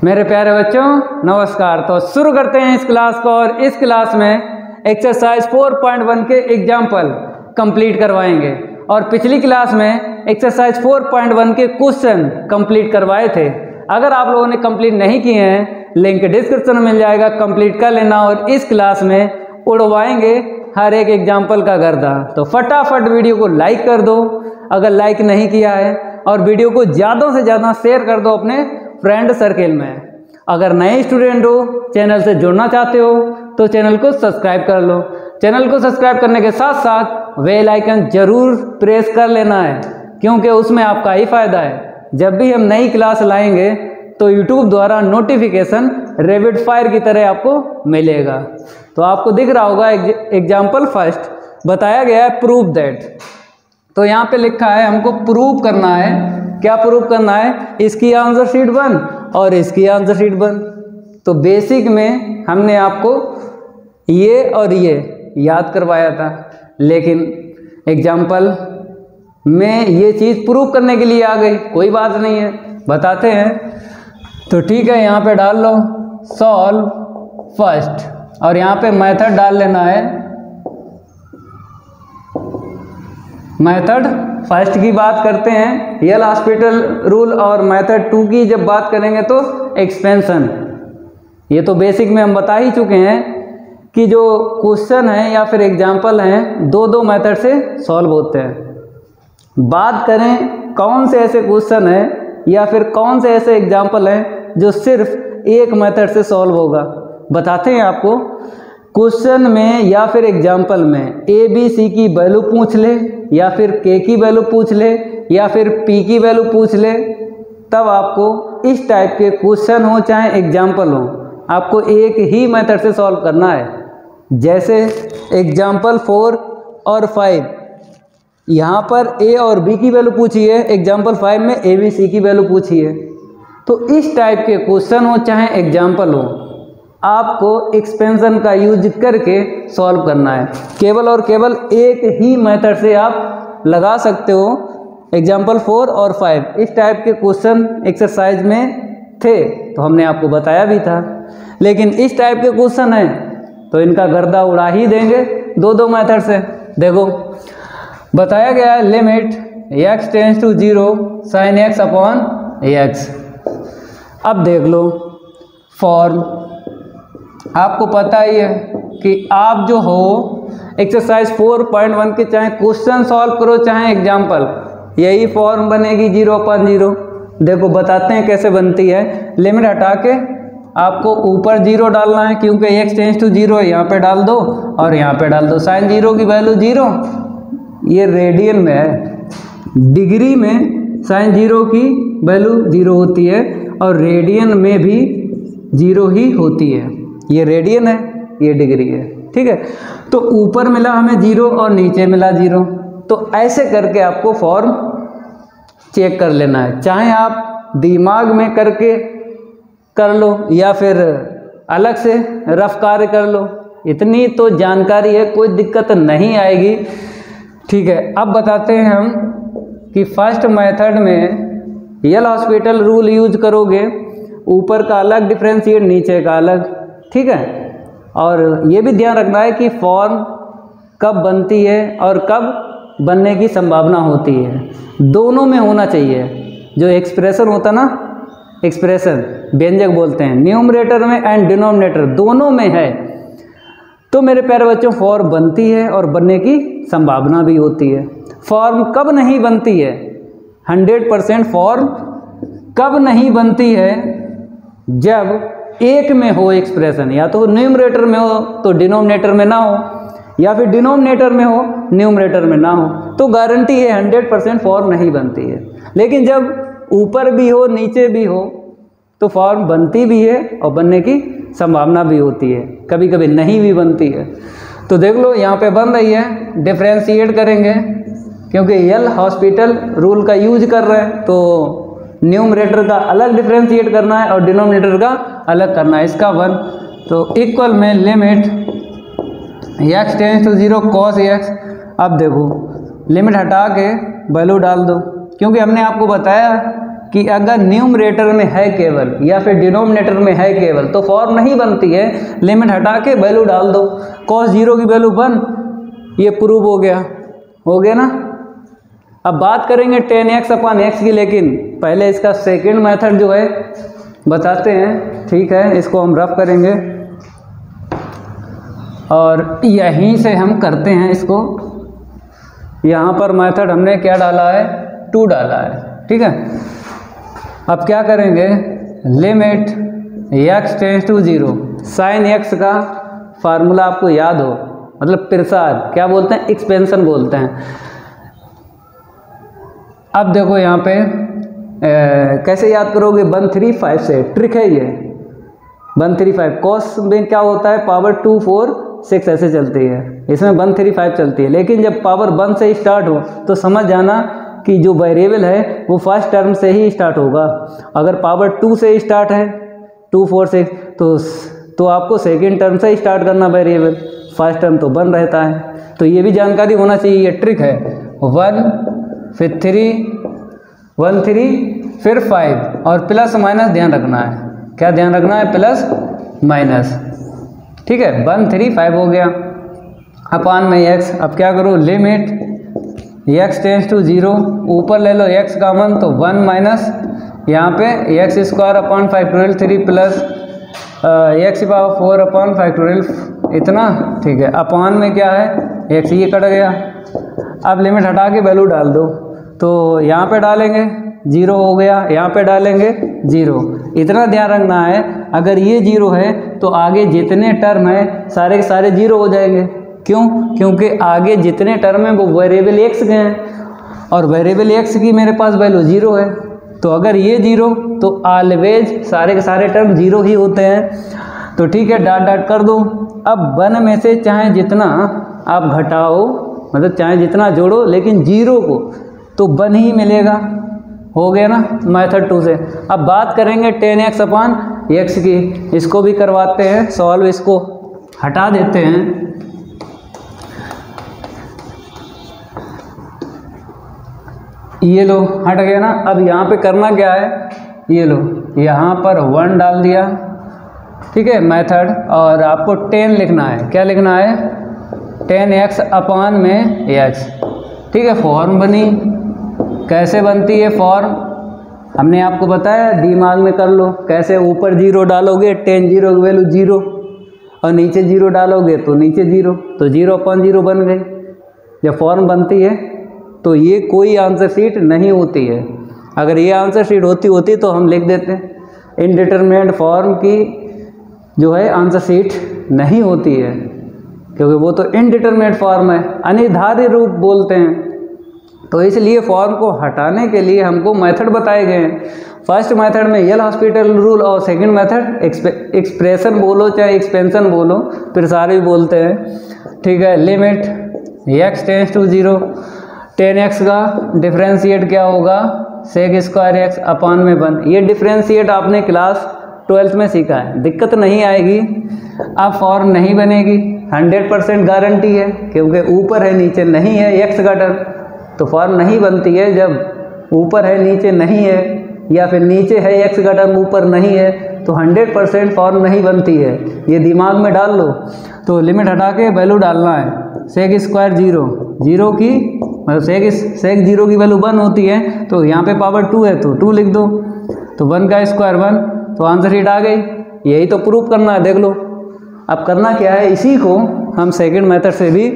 मेरे प्यारे बच्चों नमस्कार। तो शुरू करते हैं इस क्लास को, और इस क्लास में एक्सरसाइज 4.1 के एग्जाम्पल कंप्लीट करवाएंगे। और पिछली क्लास में एक्सरसाइज 4.1 के क्वेश्चन कंप्लीट करवाए थे। अगर आप लोगों ने कंप्लीट नहीं किए हैं, लिंक डिस्क्रिप्शन में मिल जाएगा, कंप्लीट कर लेना। और इस क्लास में उड़वाएंगे हर एक एग्जाम्पल का गर्दा। तो फटाफट वीडियो को लाइक कर दो अगर लाइक नहीं किया है, और वीडियो को ज़्यादा से ज़्यादा शेयर कर दो अपने फ्रेंड सर्किल में। अगर नए स्टूडेंट हो, चैनल से जुड़ना चाहते हो तो चैनल को सब्सक्राइब कर लो। चैनल को सब्सक्राइब करने के साथ साथ बेल आइकन जरूर प्रेस कर लेना है, क्योंकि उसमें आपका ही फ़ायदा है। जब भी हम नई क्लास लाएंगे तो यूट्यूब द्वारा नोटिफिकेशन रैपिड फायर की तरह आपको मिलेगा। तो आपको दिख रहा होगा एग्जाम्पल फर्स्ट बताया गया है प्रूव दैट। तो यहाँ पे लिखा है हमको प्रूव करना है। क्या प्रूव करना है? इसकी आंसर शीट 1 और इसकी आंसर शीट 1। तो बेसिक में हमने आपको ये और ये याद करवाया था, लेकिन एग्जाम्पल में ये चीज़ प्रूव करने के लिए आ गई। कोई बात नहीं है, बताते हैं। तो ठीक है, यहाँ पे डाल लो सॉल्व फर्स्ट, और यहाँ पे मेथड डाल लेना है। मेथड फर्स्ट की बात करते हैं, यल हॉस्पिटल रूल, और मेथड 2 की जब बात करेंगे तो एक्सपेंशन। ये तो बेसिक में हम बता ही चुके हैं कि जो क्वेश्चन है या फिर एग्जाम्पल हैं दो मेथड से सॉल्व होते हैं। बात करें कौन से ऐसे क्वेश्चन हैं या फिर कौन से ऐसे एग्जाम्पल हैं जो सिर्फ एक मेथड से सॉल्व होगा, बताते हैं आपको। क्वेश्चन में या फिर एग्जाम्पल में ए बी सी की वैल्यू पूछ ले, या फिर के की वैल्यू पूछ ले, या फिर पी की वैल्यू पूछ ले, तब आपको इस टाइप के क्वेश्चन हो चाहे एग्जाम्पल हो, आपको एक ही मेथड से सॉल्व करना है। जैसे एग्जाम्पल 4 और 5, यहाँ पर ए और बी की वैल्यू पूछी है, एग्जाम्पल 5 में ए बी सी की वैल्यू पूछी है। तो इस टाइप के क्वेश्चन हो चाहे एग्जाम्पल हो, आपको एक्सपेंशन का यूज करके सॉल्व करना है। केवल और केवल एक ही मेथड से आप लगा सकते हो। एग्जाम्पल 4 और 5 इस टाइप के क्वेश्चन एक्सरसाइज में थे, तो हमने आपको बताया भी था। लेकिन इस टाइप के क्वेश्चन हैं तो इनका गर्दा उड़ा ही देंगे दो मेथड से। देखो बताया गया है limit x tends to 0 sin x upon x। अब देख लो फॉर्म, आपको पता ही है कि आप जो हो एक्सरसाइज 4.1 के चाहे क्वेश्चन सॉल्व करो चाहे एग्जाम्पल, यही फॉर्म बनेगी 0/0। देखो बताते हैं कैसे बनती है। लिमिट हटा के आपको ऊपर 0 डालना है, क्योंकि x टेंस टू 0 है, यहाँ पे डाल दो और यहाँ पे डाल दो। साइन 0 की वैल्यू 0, ये रेडियन में है। डिग्री में साइन 0 की वैल्यू 0 होती है, और रेडियन में भी 0 ही होती है। ये रेडियन है, ये डिग्री है, ठीक है। तो ऊपर मिला हमें 0 और नीचे मिला 0। तो ऐसे करके आपको फॉर्म चेक कर लेना है। चाहे आप दिमाग में करके कर लो या फिर अलग से रफ कार्य कर लो, इतनी तो जानकारी है, कोई दिक्कत नहीं आएगी, ठीक है। अब बताते हैं हम कि फर्स्ट मेथड में यल हॉस्पिटल रूल यूज करोगे, ऊपर का अलग डिफरेंशिएट, नीचे का अलग, ठीक है। और ये भी ध्यान रखना है कि फॉर्म कब बनती है और कब बनने की संभावना होती है, दोनों में होना चाहिए। जो एक्सप्रेशन होता ना, एक्सप्रेशन व्यंजक बोलते हैं, न्यूमरेटर में एंड डिनोमिनेटर दोनों में है। तो मेरे प्यारे बच्चों फॉर्म बनती है और बनने की संभावना भी होती है। फॉर्म कब नहीं बनती है? 100% फॉर्म कब नहीं बनती है? जब एक में हो एक्सप्रेशन, या तो न्यूमरेटर में हो तो डिनोमिनेटर में ना हो, या फिर डिनोमिनेटर में हो न्यूमरेटर में ना हो, तो गारंटी है 100% फॉर्म नहीं बनती है। लेकिन जब ऊपर भी हो नीचे भी हो तो फॉर्म बनती भी है और बनने की संभावना भी होती है, कभी कभी नहीं भी बनती है। तो देख लो यहाँ पे बन रही है, डिफ्रेंशिएट करेंगे क्योंकि यल हॉस्पिटल रूल का यूज कर रहे हैं, तो न्यूमरेटर का अलग डिफ्रेंशिएट करना है और डिनोमिनेटर का अलग करना है। इसका 1 तो इक्वल में limit x tends to 0 cos x। अब देखो लिमिट हटा के वैल्यू डाल दो, क्योंकि हमने आपको बताया कि अगर न्यूमरेटर में है केवल या फिर डिनोमिनेटर में है केवल तो फॉर्म नहीं बनती है। लिमिट हटा के वैल्यू डाल दो। cos 0 की वैल्यू 1, ये प्रूव हो गया ना। अब बात करेंगे tan x अपन x की, लेकिन पहले इसका सेकंड मेथड जो है बताते हैं। ठीक है, इसको हम रफ करेंगे और यहीं से हम करते हैं इसको। यहाँ पर मेथड हमने क्या डाला है, 2 डाला है। ठीक है, अब क्या करेंगे, limit x tends to 0, sine x का फार्मूला आपको याद हो, मतलब प्रसार क्या बोलते हैं, एक्सपेंशन बोलते हैं। अब देखो यहाँ पे कैसे याद करोगे, 135 से ट्रिक है ये। 135 कॉस में क्या होता है, पावर 2 4 6 ऐसे चलती है, इसमें 135 चलती है। लेकिन जब पावर 1 से स्टार्ट हो तो समझ जाना कि जो वेरिएबल है वो फर्स्ट टर्म से ही स्टार्ट होगा। अगर पावर 2 से स्टार्ट है 2 4 6 तो आपको सेकेंड टर्म से स्टार्ट करना वेरिएबल, फर्स्ट टर्म तो 1 रहता है। तो ये भी जानकारी होना चाहिए, ये ट्रिक है। 1 फिर 3 फिर 5 और प्लस माइनस ध्यान रखना है। क्या ध्यान रखना है, प्लस माइनस। ठीक है, 1 3 5 हो गया अपान में x। अब क्या करो, लिमिट x टेंस टू 0, ऊपर ले लो x का मन तो 1 माइनस यहाँ पे x square upon factorial 3 plus x power 4 upon factorial इतना। ठीक है, अपान में क्या है, x ये कट गया। अब लिमिट हटा के वैल्यू डाल दो, तो यहाँ पे डालेंगे 0 हो गया, यहाँ पे डालेंगे 0। इतना ध्यान रखना है, अगर ये 0 है तो आगे जितने टर्म है सारे के सारे 0 हो जाएंगे। क्यों, क्योंकि आगे जितने टर्म हैं वो वेरिएबल x के हैं और वेरिएबल x की मेरे पास वैल्यू 0 है। तो अगर ये 0 तो ऑलवेज सारे के सारे टर्म 0 ही होते हैं। तो ठीक है, डाट डाट कर दो। अब 1 में से चाहे जितना आप घटाओ, मतलब चाहे जितना जोड़ो, लेकिन 0 को तो 1 ही मिलेगा। हो गया ना मेथड 2 से। अब बात करेंगे tan x अपान x की, इसको भी करवाते हैं सॉल्व। इसको हटा देते हैं, ये लो हट गया ना। अब यहाँ पे करना क्या है, ये लो यहाँ पर 1 डाल दिया। ठीक है मेथड, और आपको 10 लिखना है। क्या लिखना है, tan x अपान में x। ठीक है, फॉर्म बनी। कैसे बनती है फॉर्म, हमने आपको बताया, दिमाग में कर लो कैसे। ऊपर 0 डालोगे tan 0 की वैल्यू 0 और नीचे 0 डालोगे तो नीचे 0, तो 0 अपॉन 0 बन गई। जब फॉर्म बनती है तो ये कोई आंसर शीट नहीं होती है। अगर ये आंसर शीट होती तो हम लिख देते हैं। इनडिटरमिनेट फॉर्म की जो है आंसर शीट नहीं होती है, क्योंकि वो तो इनडिटरमिनेट फॉर्म है, अनिर्धारित रूप बोलते हैं। तो इसलिए फॉर्म को हटाने के लिए हमको मेथड बताए गए हैं। फर्स्ट मेथड में यल हॉस्पिटल रूल और सेकंड मेथड एक्सप्रेशन बोलो चाहे एक्सपेंशन बोलो, प्रसार भी बोलते हैं। ठीक है, limit x tends to 0, tan x का डिफ्रेंशिएट क्या होगा, सेक स्क्वायर x अपान में 1। ये डिफ्रेंशिएट आपने क्लास 12th में सीखा है, दिक्कत नहीं आएगी। अब फॉर्म नहीं बनेगी, 100% गारंटी है, क्योंकि ऊपर है नीचे नहीं है x का टर्म, तो फॉर्म नहीं बनती है। जब ऊपर है नीचे नहीं है, या फिर नीचे है x का टर्म ऊपर नहीं है, तो 100% फॉर्म नहीं बनती है। ये दिमाग में डाल लो। तो लिमिट हटा के वैल्यू डालना है, सेक स्क्वायर 0 की मतलब सेक 0 की वैल्यू 1 होती है, तो यहाँ पे पावर 2 है तो 2 लिख दो, तो 1 का स्क्वायर 1, तो आंसर शीट आ गई। यही तो प्रूफ करना है, देख लो। अब करना क्या है, इसी को हम सेकंड मेथड से भी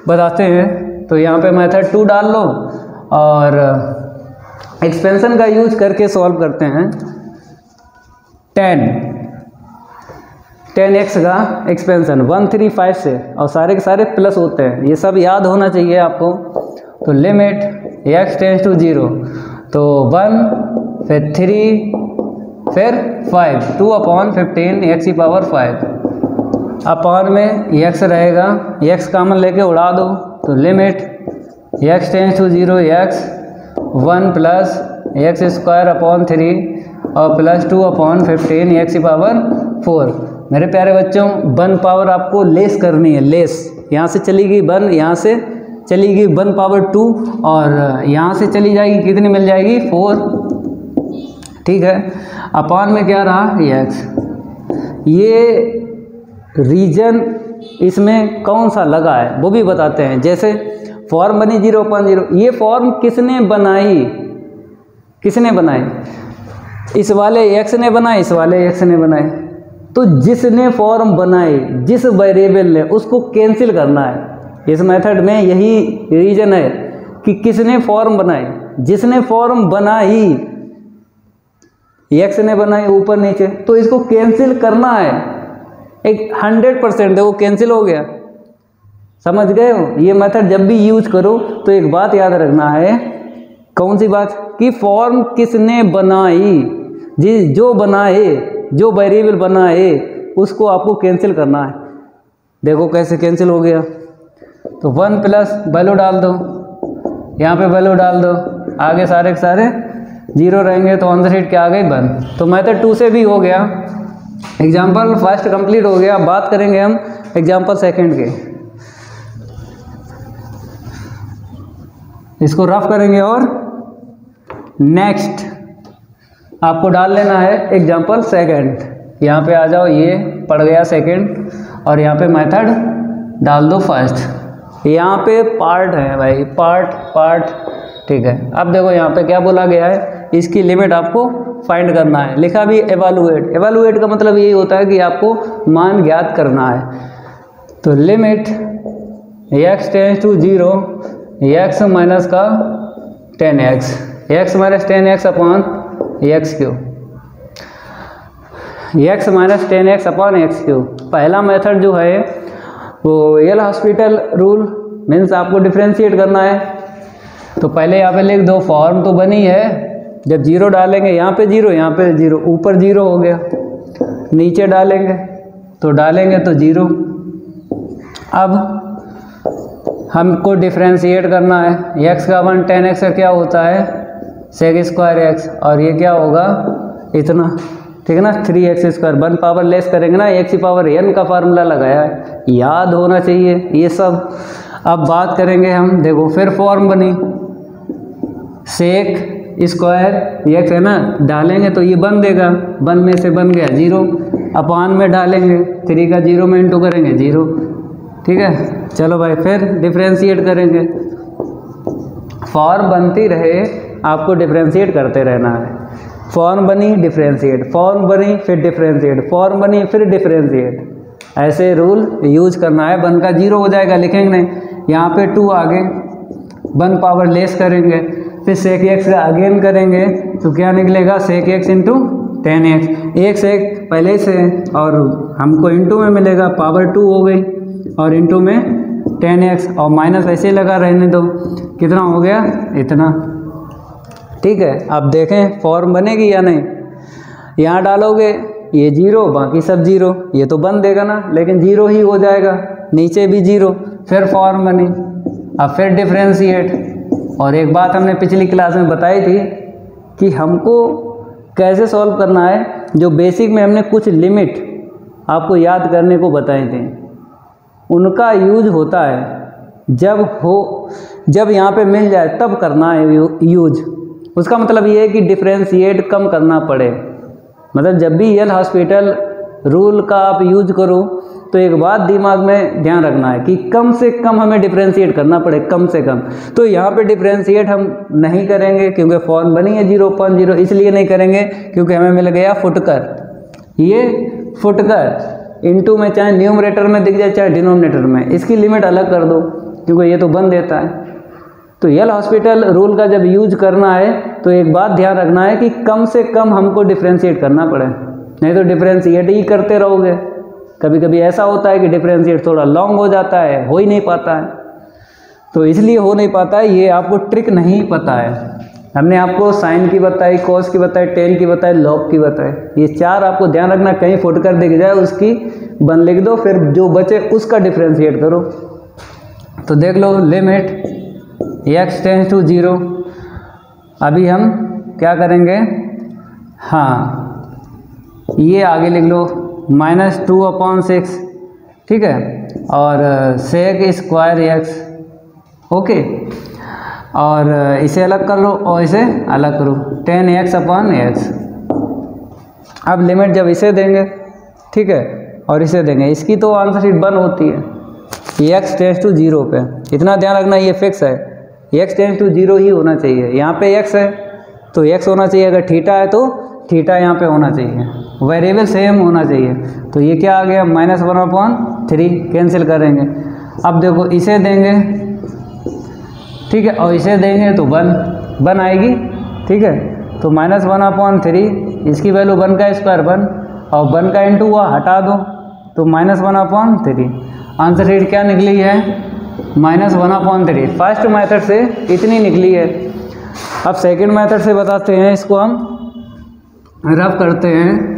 बताते हैं। तो यहाँ पे मेथड 2 डाल लो और एक्सपेंशन का यूज करके सॉल्व करते हैं। 10 x का एक्सपेंशन 135 से, और सारे के सारे प्लस होते हैं, ये सब याद होना चाहिए आपको। तो लिमिट x टेंस टू 0, तो 1 फिर 3 फिर 5, 2 अपॉन 15 x की पावर 5 अपॉन में x रहेगा, x कामन लेके उड़ा दो, तो limit x tends to 0 x 1 plus x square upon 3 और प्लस 2 अपॉन 15 x की पावर 4। मेरे प्यारे बच्चों, 1 पावर आपको लेस करनी है, लेस। यहाँ से चली गई 1, यहाँ से चली गई 1 पावर 2 और यहाँ से चली जाएगी, कितनी मिल जाएगी 4। ठीक है। अपान में क्या रहा, ये एक्स। ये रीजन इसमें कौन सा लगा है वो भी बताते हैं। जैसे फॉर्म बनी 0/0, ये फॉर्म किसने बनाई, किसने बनाई, इस वाले एक्स ने बनाई, इस वाले एक्स ने बनाई। तो जिसने फॉर्म बनाई, जिस वेरिएबल ने, उसको कैंसिल करना है। इस मेथड में यही रीजन है कि किसने फॉर्म बनाई, जिसने फॉर्म बनाई, एक्स ने बनाई ऊपर नीचे, तो इसको कैंसिल करना है। एक 100% देखो कैंसिल हो गया, समझ गए हो। ये मेथड जब भी यूज करो तो एक बात याद रखना है, कौन सी बात, कि फॉर्म किसने बनाई, जो बनाए, जो वेरिएबल बनाए उसको आपको कैंसिल करना है। देखो कैसे कैंसिल हो गया, तो 1 प्लस वैल्यू डाल दो, यहाँ पे वैल्यू डाल दो, आगे सारे के सारे 0 रहेंगे, तो ऑन द सीट क्या आ गई, 1। तो मेथड 2 से भी हो गया। एग्जाम्पल फर्स्ट कंप्लीट हो गया। बात करेंगे हम एग्जाम्पल सेकंड के, इसको रफ करेंगे और नेक्स्ट आपको डाल लेना है एग्जाम्पल सेकंड। यहाँ पे आ जाओ, ये पड़ गया सेकंड और यहाँ पे मेथड डाल दो फर्स्ट। यहाँ पे पार्ट है भाई, पार्ट, ठीक है। अब देखो यहाँ पे क्या बोला गया है, इसकी लिमिट आपको फाइंड करना है। लिखा भी एवैल्यूएट, एवैल्यूएट का मतलब यही होता है कि आपको मान ज्ञात करना है। तो limit x tends to 0, x minus का 10x, x minus 10x upon x cube, x minus 10x upon x cube. पहला मेथड जो है वो एल हॉस्पिटल रूल, मीन्स आपको डिफ्रेंशिएट करना है। तो पहले यहाँ पे लिख दो, फॉर्म तो बनी है, जब 0 डालेंगे यहाँ पे 0, यहाँ पे 0, ऊपर 0 हो गया, नीचे डालेंगे तो 0। अब हमको डिफ्रेंशिएट करना है, x का 1 10x का क्या होता है, सेक स्क्वायर एक्स, और ये क्या होगा, इतना, ठीक है ना, 3x²। 1 पावर लेस करेंगे ना, x की पावर n का फार्मूला लगाया है, याद होना चाहिए ये सब। अब बात करेंगे हम, देखो फिर फॉर्म बनी, सेक स्क्वायर एक्स है ना, डालेंगे तो ये बन देगा, 1 में से बन गया 0, अपान में डालेंगे 3 का 0 में इंटू करेंगे 0, ठीक है। चलो भाई फिर डिफ्रेंशिएट करेंगे, फॉर्म बनती रहे, आपको डिफ्रेंशिएट करते रहना है। फॉर्म बनी डिफ्रेंशिएट, फॉर्म बनी फिर डिफ्रेंशिएट, फॉर्म बनी फिर डिफ्रेंशिएट, ऐसे रूल यूज करना है। 1 का 0 हो जाएगा, लिखेंगे नहीं, यहाँ पे 2 आगे, 1 पावर लेस करेंगे, फिर सेक एक्स का अगेन करेंगे तो क्या निकलेगा, सेक एक्स इंटू 10x, एक सेक पहले से और हमको इंटू में मिलेगा, पावर 2 हो गई और इंटू में 10x, और माइनस ऐसे लगा रहने दो, कितना हो गया, इतना, ठीक है। अब देखें फॉर्म बनेगी या नहीं, यहाँ डालोगे ये 0, बाकी सब 0, ये तो बन देगा ना, लेकिन 0 ही हो जाएगा, नीचे भी 0, फिर फॉर्म बनी। अब फिर डिफ्रेंशिएट, और एक बात हमने पिछली क्लास में बताई थी कि हमको कैसे सॉल्व करना है, जो बेसिक में हमने कुछ लिमिट आपको याद करने को बताए थे, उनका यूज होता है जब यहाँ पे मिल जाए तब करना है यूज। उसका मतलब ये है कि डिफ्रेंशिएट कम करना पड़े, मतलब जब भी एल हॉस्पिटल रूल का आप यूज करो तो एक बात दिमाग में ध्यान रखना है कि कम से कम हमें डिफ्रेंशिएट करना पड़े, कम से कम। तो यहाँ पे डिफ्रेंशिएट हम नहीं करेंगे क्योंकि फॉर्म बनी है 0/0, इसलिए नहीं करेंगे क्योंकि हमें मिल गया फुटकर। ये फुटकर इनटू में चाहे न्यूमरेटर में दिख जाए चाहे डिनोमिनेटर में, इसकी लिमिट अलग कर दो क्योंकि ये तो बन देता है। तो एल हॉस्पिटल रूल का जब यूज करना है तो एक बात ध्यान रखना है कि कम से कम हमको डिफ्रेंशिएट करना पड़े, नहीं तो डिफ्रेंशिएट ही करते रहोगे। कभी कभी ऐसा होता है कि डिफ्रेंशिएट थोड़ा लॉन्ग हो जाता है, हो ही नहीं पाता है। तो इसलिए हो नहीं पाता है, ये आपको ट्रिक नहीं पता है। हमने आपको साइन की बताई, कॉस की बताई, टेन की बताई, लॉग की बताई, ये 4 आपको ध्यान रखना, कहीं फुटकर दिख जाए उसकी 1 लिख दो, फिर जो बचे उसका डिफ्रेंशिएट करो। तो देख लो लिमिट x टेंस टू 0, अभी हम क्या करेंगे, हाँ ये आगे लिख लो -2/6, ठीक है, और सेक स्क्वायर एक्स, ओके, और इसे अलग कर लो और इसे अलग करो, 10x/x, अब लिमिट जब इसे देंगे, ठीक है, और इसे देंगे, इसकी तो आंसर शीट 1 होती है, x टेंड्स टू 0 पे। इतना ध्यान रखना, ये फिक्स है, x टेंड्स टू 0 ही होना चाहिए। यहाँ पे x है तो x होना चाहिए, अगर थीटा है तो थीटा यहाँ पे होना चाहिए, वेरिएबल सेम होना चाहिए। तो ये क्या आ गया, -1/3, कैंसिल करेंगे। अब देखो इसे देंगे, ठीक है, और इसे देंगे तो 1 आएगी, ठीक है। तो -1/3, इसकी वैल्यू 1 का स्क्वायर 1, और 1 का इंटू हुआ, हटा दो तो -1/3। आंसर शीट क्या निकली है, -1/3। फर्स्ट मेथड से इतनी निकली है। अब सेकंड मेथड से बताते हैं, इसको हम रफ करते हैं।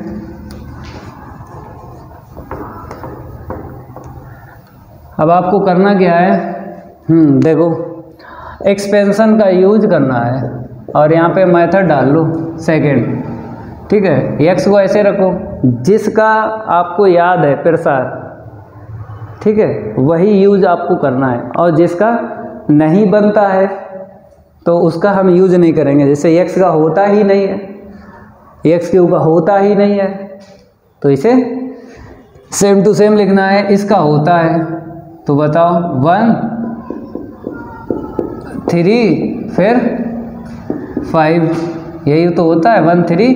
अब आपको करना क्या है, देखो एक्सपेंशन का यूज करना है और यहाँ पे मेथड डाल लो सेकंड, ठीक है। एक्स को ऐसे रखो, जिसका आपको याद है प्रसार, ठीक है, वही यूज आपको करना है, और जिसका नहीं बनता है तो उसका हम यूज नहीं करेंगे। जैसे एक्स का होता ही नहीं है, एक्स क्यू का होता ही नहीं है, तो इसे सेम टू सेम लिखना है। इसका होता है तो बताओ 1 3 फिर 5, यही तो होता है 1 3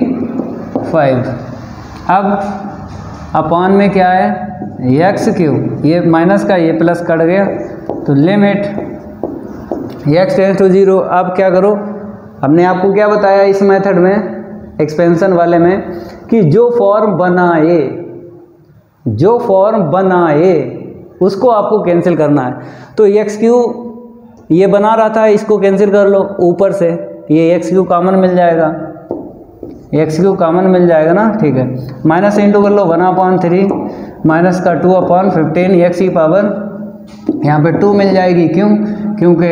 5। अब अपॉन में क्या है, एक्स क्यू, ये माइनस का ये प्लस कट गया, तो लिमिट x टेंड्स टू 0। अब क्या करो, हमने आपको क्या बताया इस मेथड में, एक्सपेंशन वाले में, कि जो फॉर्म बनाए उसको आपको कैंसिल करना है। तो एक्स क्यू ये बना रहा था, इसको कैंसिल कर लो ऊपर से, ये एक्स क्यू कॉमन मिल जाएगा, एक्स क्यू कॉमन मिल जाएगा ना, ठीक है। माइनस इंटू कर लो 1/3 माइनस का 2/15, एक्स की पावर यहाँ पे 2 मिल जाएगी। क्यों, क्योंकि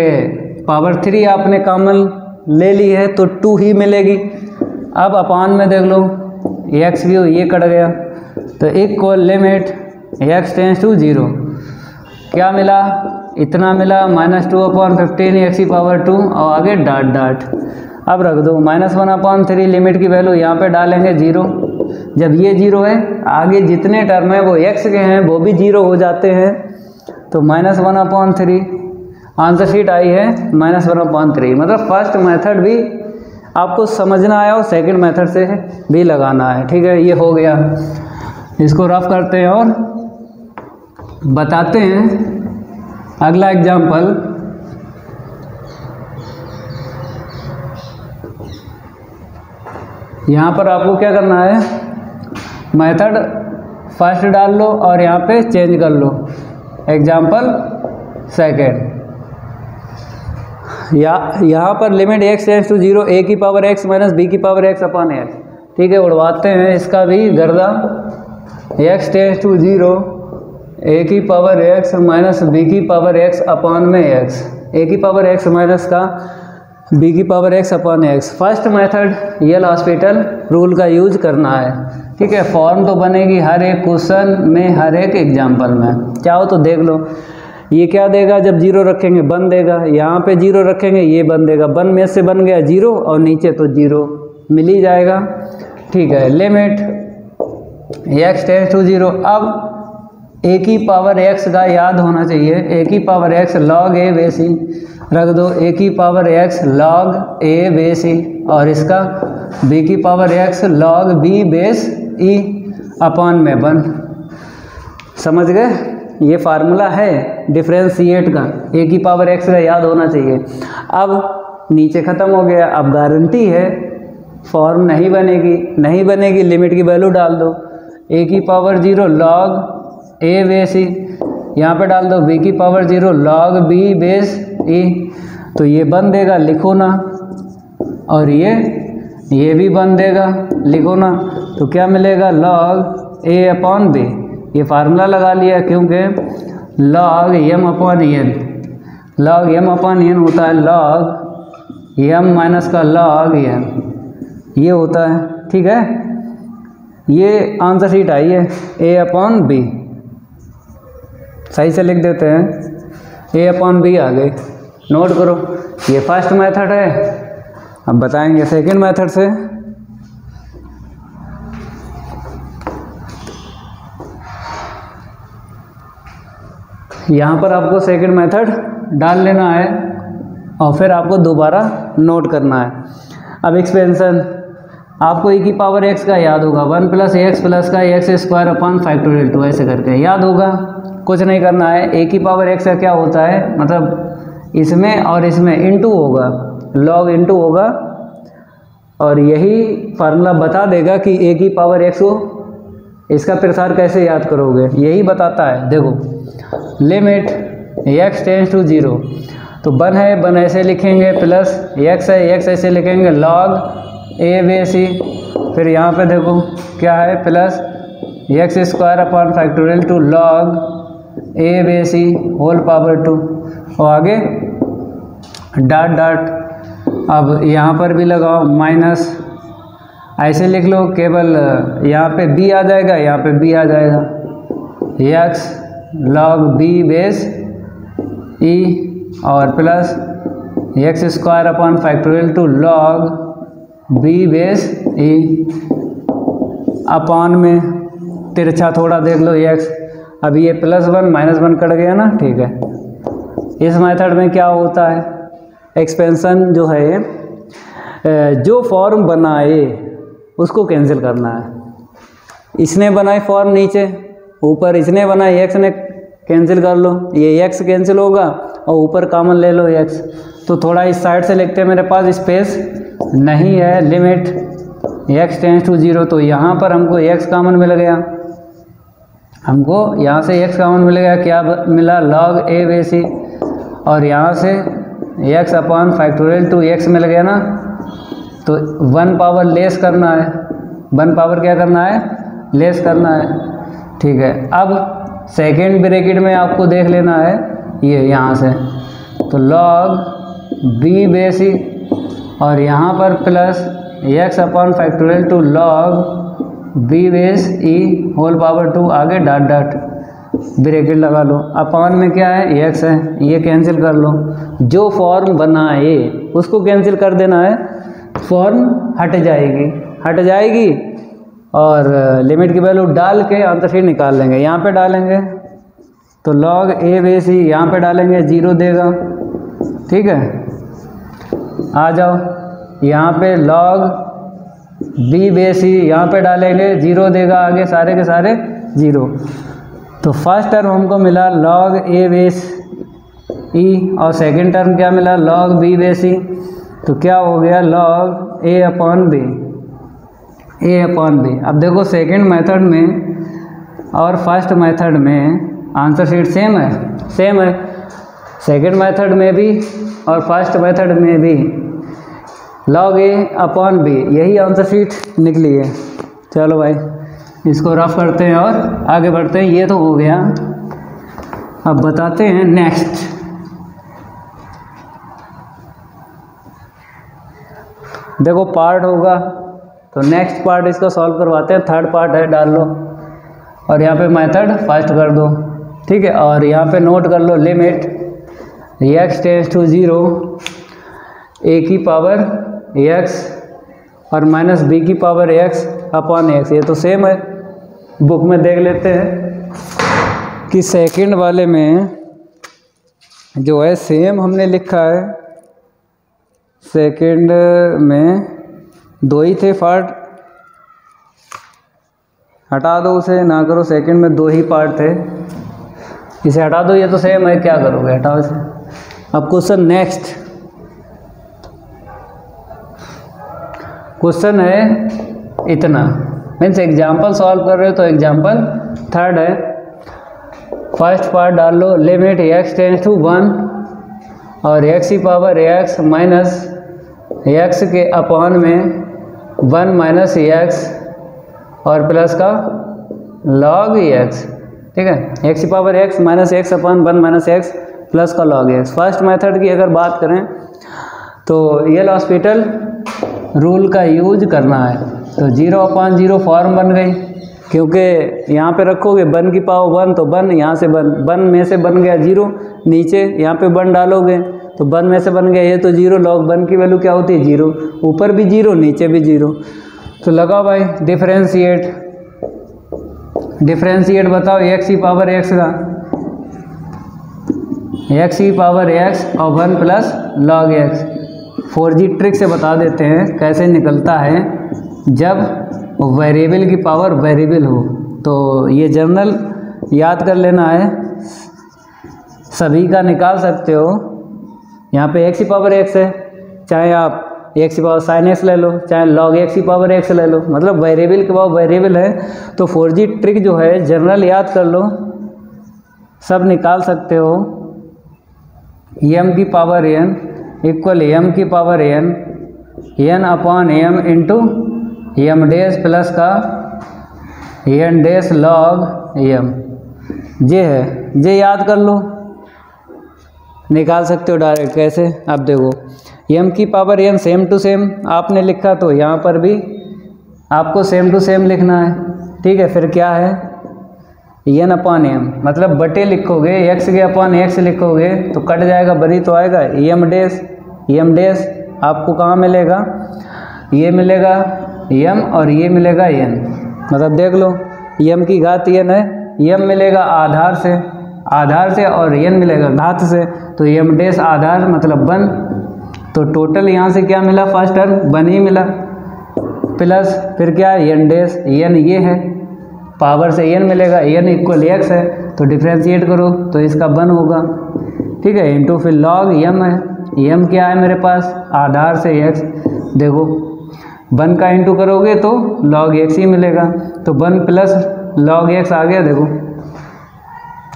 पावर 3 आपने कॉमन ले ली है तो 2 ही मिलेगी। अब अपान में देख लो, एक्स क्यू ये कट गया, तो equal limit x tends to 0, क्या मिला, इतना मिला, -2/15 एक्स की पावर 2, और आगे डाट डाट। अब रख दो -1/3, लिमिट की वैल्यू यहाँ पे डालेंगे 0। जब ये 0 है, आगे जितने टर्म है वो x के हैं वो भी 0 हो जाते हैं, तो -1/3 आंसर शीट आई है -1/3। मतलब फर्स्ट मेथड भी आपको समझना है और सेकंड मेथड से भी लगाना है, ठीक है। ये हो गया, इसको रफ करते हैं और बताते हैं अगला एग्जाम्पल। यहाँ पर आपको क्या करना है, मेथड फर्स्ट डाल लो और यहाँ पे चेंज कर लो, एग्जाम्पल सेकेंड। यहाँ पर limit x tends to 0, a की पावर x माइनस b की पावर x अपॉन x, ठीक है। उड़वाते हैं इसका भी गर्दा, x टेंड्स टू 0, a की पावर x माइनस b की पावर x अपॉन में x, a की पावर x माइनस का b की power x upon x। First method L hospital rule का यूज करना है, ठीक है। फॉर्म तो बनेगी हर एक क्वेश्चन में, हर एक एग्जाम्पल में, चाहो तो देख लो। ये क्या देगा, जब 0 रखेंगे 1 देगा, यहाँ पे 0 रखेंगे ये 1 देगा, 1 में से बन गया 0 और नीचे तो 0 मिल ही जाएगा, ठीक है। Limit x tends to 0। अब a की पावर x का याद होना चाहिए, a की power x log a base e, रख दो a की power x log a base e, और इसका b की power x log b base e upon में 1। समझ गए, ये फार्मूला है डिफरेंशिएट का, a की पावर x का याद होना चाहिए। अब नीचे ख़त्म हो गया, अब गारंटी है फॉर्म नहीं बनेगी, लिमिट की वैल्यू डाल दो, a की power 0 log a base e, यहाँ पे डाल दो b की power 0 log b base e, तो ये बन देगा, लिखो ना, और ये भी बन देगा, लिखो ना। तो क्या मिलेगा, log a अपॉन b, ये फार्मूला लगा लिया क्योंकि log m upon n, log m upon n होता है log m माइनस का log n, ये होता है, ठीक है। ये आंसर शीट आई है a अपॉन b, सही से लिख देते हैं, a अपॉन b आ गई, नोट करो। ये फर्स्ट मेथड है, अब बताएंगे सेकंड मेथड से। यहाँ पर आपको सेकंड मेथड डाल लेना है और फिर आपको दोबारा नोट करना है। अब एक्सपेंशन आपको e की पावर x का याद होगा 1 + ax + का x² अपॉन फैक्टोरियल 2 ऐसे करके याद होगा। कुछ नहीं करना है, a की पावर x का क्या होता है, मतलब इसमें और इसमें इंटू होगा, log इंटू होगा, और यही फार्मूला बता देगा कि a की पावर x को इसका प्रसार कैसे याद करोगे, यही बताता है। देखो लिमिट x टेंड्स टू 0, तो 1 है 1 ऐसे लिखेंगे, प्लस x है x ऐसे लिखेंगे, log a/c, फिर यहाँ पे देखो क्या है, plus x² upon factorial 2 log a/c whole power 2, और आगे डॉट डॉट। अब यहाँ पर भी लगाओ माइनस, ऐसे लिख लो, केवल यहाँ पे b आ जाएगा, यहाँ पे b आ जाएगा, x log b/e और plus x² upon factorial 2 log b/e upon में तिरछा थोड़ा देख लो x, अभी ये +1 -1 कट गया ना, ठीक है। इस मेथड में क्या होता है, एक्सपेंशन जो है जो फॉर्म बनाए उसको कैंसिल करना है। इसने बनाई फॉर्म नीचे, ऊपर इसने बनाई, x ने कैंसिल कर लो, ये x कैंसिल होगा और ऊपर कॉमन ले लो x। तो थोड़ा इस साइड से लिखते हैं, मेरे पास स्पेस नहीं है, लिमिट x टेंड्स टू 0, तो यहाँ पर हमको x कॉमन मिल गया, हमको यहाँ से x कॉमन मिल गया, क्या मिला, log a/c, और यहाँ से x अपॉन फैक्टोरियल 2x मिल गया ना, तो 1 पावर लेस करना है, 1 पावर क्या करना है, लेस करना है, ठीक है। अब सेकेंड ब्रैकेट में आपको देख लेना है ये यहाँ से, तो log b/c, और यहाँ पर plus x upon factorial 2 log b/e whole power 2, आगे डॉट डॉट ब्रैकेट लगा लो, अपॉन में क्या है, x है, ये कैंसिल कर लो। जो फॉर्म बनाए उसको कैंसिल कर देना है, फॉर्म हट जाएगी और लिमिट की वैल्यू डाल के आंसर शीट निकाल लेंगे। यहाँ पे डालेंगे तो log a/c, यहाँ पे डालेंगे 0 देगा, ठीक है। आ जाओ यहाँ पे log b/c, यहाँ पे डालेंगे 0 देगा, आगे सारे के सारे 0। तो फर्स्ट टर्म हमको मिला log a/e और सेकंड टर्म क्या मिला, log b/c, तो क्या हो गया, log a/b। अब देखो सेकंड मेथड में और फर्स्ट मेथड में आंसर शीट सेम है, सेकंड मेथड में भी और फर्स्ट मेथड में भी log a/b, यही आंसर शीट निकली है। चलो भाई इसको रफ करते हैं और आगे बढ़ते हैं, ये तो हो गया। अब बताते हैं नेक्स्ट। देखो पार्ट होगा तो नेक्स्ट पार्ट इसको सॉल्व करवाते हैं, थर्ड पार्ट है, डाल लो और यहाँ पे मेथड फर्स्ट कर दो, ठीक है। और यहाँ पे नोट कर लो limit x tends to 0 a की पावर x और माइनस b की पावर x अपॉन x, ये तो सेम है। बुक में देख लेते हैं कि सेकंड वाले में जो है सेम हमने लिखा है, सेकंड में 2 ही थे पार्ट, हटा दो उसे, ना करो, सेकंड में 2 ही पार्ट थे, इसे हटा दो, ये तो सेम है, क्या करोगे, हटाओ इसे। अब क्वेश्चन नेक्स्ट, क्वेश्चन है इतना, मीन्स एग्जाम्पल सॉल्व कर रहे हो तो एग्जाम्पल थर्ड है। फर्स्ट पार्ट डाल लो, लिमिट x टेंड्स टू 1 और x की पावर x माइनस x के अपॉन में 1 माइनस x और प्लस का log x, ठीक है। x की power x minus x upon 1 minus x plus का log x। फर्स्ट मेथड की अगर बात करें तो ये हॉस्पिटल रूल का यूज करना है, तो 0/0 फॉर्म बन गई, क्योंकि यहाँ पे रखोगे 1 की पावर 1 तो 1 यहाँ से 1 में से बन गया 0, नीचे यहाँ पे 1 डालोगे तो 1 में से बन गया ये तो 0, log 1 की वैल्यू क्या होती है 0, ऊपर भी 0 नीचे भी 0। तो लगाओ भाई डिफरेंशिएट बताओ x की पावर x का, एक्स की पावर एक्स और 1 plus log x. 4G trick से बता देते हैं कैसे निकलता है जब वेरिएबल की पावर वेरिएबल हो। तो ये जनरल याद कर लेना है, सभी का निकाल सकते हो। यहाँ पे एक्स की पावर एक्स है, चाहे आप एक्स की पावर साइन एक्स ले लो, चाहे लॉग एक्स की पावर एक्स ले लो, मतलब वेरिएबल के पावर वेरिएबल है। तो 4G ट्रिक जो है जनरल याद कर लो, सब निकाल सकते हो। m की पावर n इक्वल m की power n upon m into m dash plus का n डैश लॉग m। जे है, जे याद कर लो, निकाल सकते हो डायरेक्ट। कैसे? अब देखो m की power n same to same आपने लिखा, तो यहाँ पर भी आपको सेम टू सेम लिखना है। ठीक है, फिर क्या है n अपॉन m, मतलब बटे लिखोगे, x के अपॉन x लिखोगे तो कट जाएगा, बरी तो आएगा। m डैश आपको कहाँ मिलेगा? ये मिलेगा m और ये मिलेगा n, मतलब देख लो m की घात n है, m मिलेगा आधार से और n मिलेगा घात से, तो m डैश आधार मतलब 1। तो टोटल यहाँ से क्या मिला? फर्स्ट टर्म 1 ही मिला, प्लस फिर क्या है n डैश, n ये है, पावर से n मिलेगा, n इक्वल x है, तो डिफ्रेंशिएट करो तो इसका 1 होगा। ठीक है, इंटू फिर लॉग m है, m क्या है मेरे पास? आधार से x। देखो 1 का इंटू करोगे तो लॉग x ही मिलेगा, तो 1 प्लस लॉग x आ गया। देखो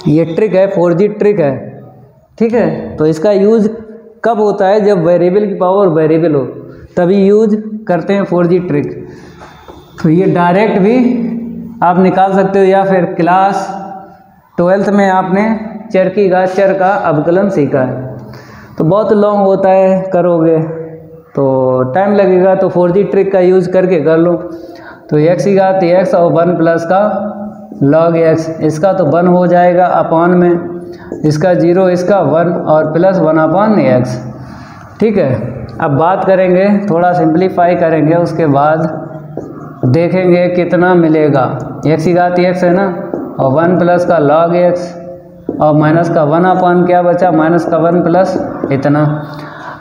ये ट्रिक है, 4G ट्रिक है। ठीक है, तो इसका यूज कब होता है? जब वेरिएबल की पावर वेरिएबल हो, तभी यूज करते हैं 4G ट्रिक। तो ये डायरेक्ट भी आप निकाल सकते हो, या फिर क्लास 12th में आपने चर की घात चर का अवकलन सीखा है। तो बहुत लॉन्ग होता है, करोगे तो टाइम लगेगा, तो 4G ट्रिक का यूज़ करके कर लो। तो x की घात x और 1 प्लस का लॉग x, इसका तो 1 हो जाएगा अपॉन में, इसका 0, इसका 1 और प्लस 1 अपॉन x। ठीक है, अब बात करेंगे, थोड़ा सिंप्लीफाई करेंगे, उसके बाद देखेंगे कितना मिलेगा। x की घात x है ना, और 1 प्लस का लॉग x और माइनस का 1 अपॉन क्या बचा? माइनस का 1 प्लस इतना।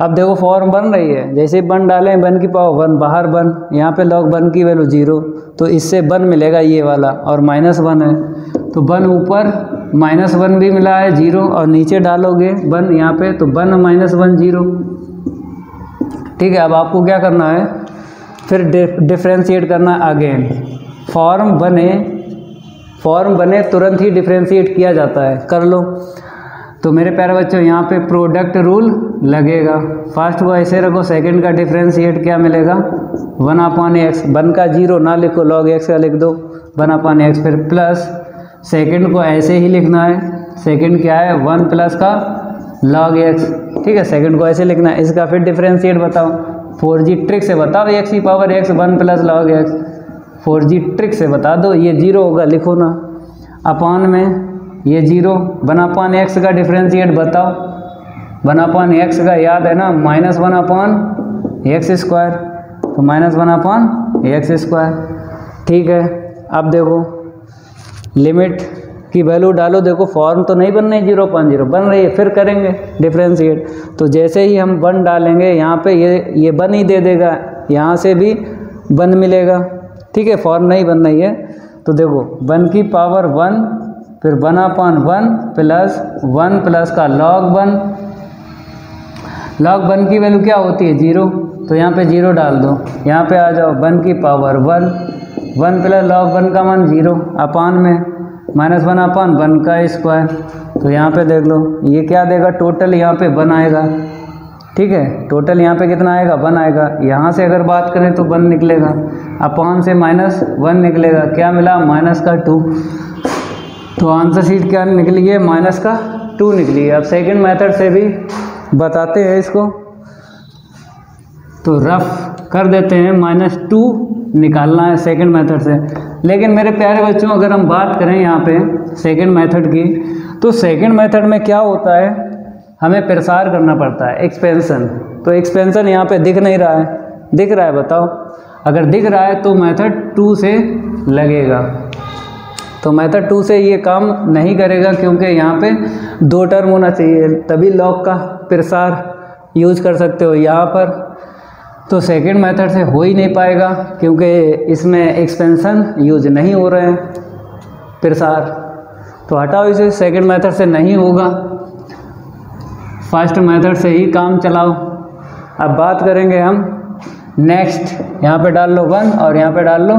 अब देखो फॉर्म बन रही है, जैसे 1 डालें 1 की पावर 1 बाहर 1, यहाँ पे लॉग 1 की वैल्यू 0, तो इससे 1 मिलेगा ये वाला, और माइनस 1 है तो 1 ऊपर, माइनस 1 भी मिला है 0, और नीचे डालोगे 1 यहाँ पे, तो 1 माइनस 1 0। ठीक है, अब आपको क्या करना है? फिर डिफ्रेंशिएट करना अगेन। फॉर्म बने तुरंत ही डिफ्रेंशिएट किया जाता है, कर लो। तो मेरे प्यारे बच्चों यहाँ पे प्रोडक्ट रूल लगेगा। फर्स्ट को ऐसे रखो, सेकंड का डिफ्रेंशिएट क्या मिलेगा? 1 अपॉन एक्स, 1 का 0 ना लिखो, लॉग एक्स का लिख दो 1 अपॉन एक्स, फिर प्लस सेकंड को ऐसे ही लिखना है। सेकंड क्या है? 1 प्लस का लॉग एक्स। ठीक है, सेकंड को ऐसे लिखना है। इसका फिर डिफ्रेंशिएट बताओ, 4G ट्रिक से बताओ, एक्स की power x 1 plus log x, 4G trick से बता दो। ये 0 होगा, लिखो ना, अपॉन में ये 0, 1 अपॉन एक्स का डिफ्रेंशिएट बताओ। 1 अपॉन एक्स का याद है ना, माइनस 1 अपॉन एक्स स्क्वायर, तो माइनस 1 अपॉन एक्स स्क्वायर। ठीक है, अब देखो लिमिट की वैल्यू डालो। देखो फॉर्म तो नहीं बन रही 0.0, बन रही है, फिर करेंगे डिफ्रेंशिएट। तो जैसे ही हम 1 डालेंगे यहाँ पे ये 1 ही दे देगा, यहाँ से भी 1 मिलेगा। ठीक है, फॉर्म नहीं बन रही है, तो देखो 1 की पावर 1, फिर 1 अपॉन 1 प्लस 1 प्लस का लॉग 1। लॉग 1 की वैल्यू क्या होती है? 0, तो यहाँ पे 0 डाल दो। यहाँ पे आ जाओ, 1 की पावर 1, 1 प्लस लॉग 1 का मान 0 अपॉन में माइनस 1 अपॉन 1 का स्क्वायर। तो यहाँ पे देख लो ये क्या देगा? टोटल यहाँ पे 1 आएगा। ठीक है, टोटल यहाँ पे कितना आएगा? 1 आएगा। यहाँ से अगर बात करें तो 1 निकलेगा, अपॉन से माइनस 1 निकलेगा, क्या मिला? माइनस का 2। तो आंसर शीट क्या निकली है? माइनस का 2 निकली है। अब सेकंड मेथड से भी बताते हैं इसको, तो रफ कर देते हैं। -2 निकालना है सेकंड मेथड से। लेकिन मेरे प्यारे बच्चों, अगर हम बात करें यहाँ पे सेकंड मेथड की, तो सेकंड मेथड में क्या होता है, हमें प्रसार करना पड़ता है, एक्सपेंशन। तो एक्सपेंशन यहाँ पे दिख नहीं रहा है, दिख रहा है? बताओ, अगर दिख रहा है तो मेथड 2 से लगेगा। तो मेथड 2 से ये काम नहीं करेगा, क्योंकि यहाँ पे 2 टर्म होना चाहिए, तभी लॉग का प्रसार यूज कर सकते हो। यहाँ पर तो सेकंड मेथड से हो ही नहीं पाएगा क्योंकि इसमें एक्सपेंशन यूज नहीं हो रहे हैं प्रसार, तो हटाओ इसे, सेकंड मेथड से नहीं होगा, फर्स्ट मेथड से ही काम चलाओ। अब बात करेंगे हम नेक्स्ट, यहाँ पे डाल लो 1 और यहाँ पे डाल लो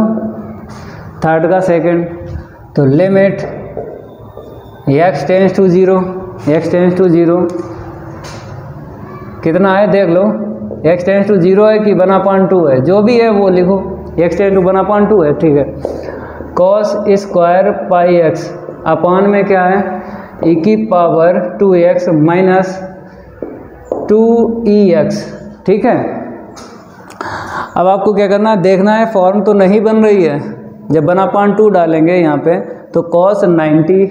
थर्ड का सेकंड, तो limit x tends to 0, x tends to 0 कितना है देख लो, x टेंस टू 0 है कि 1/2 है, जो भी है वो लिखो, x टेंस टू 1/2 है, ठीक है। cos स्क्वायर पाई x अपान में क्या है e की पावर 2x माइनस 2ex, ठीक है। अब आपको क्या करना है, देखना है फॉर्म तो नहीं बन रही है, जब 1/2 डालेंगे यहाँ पे तो cos 90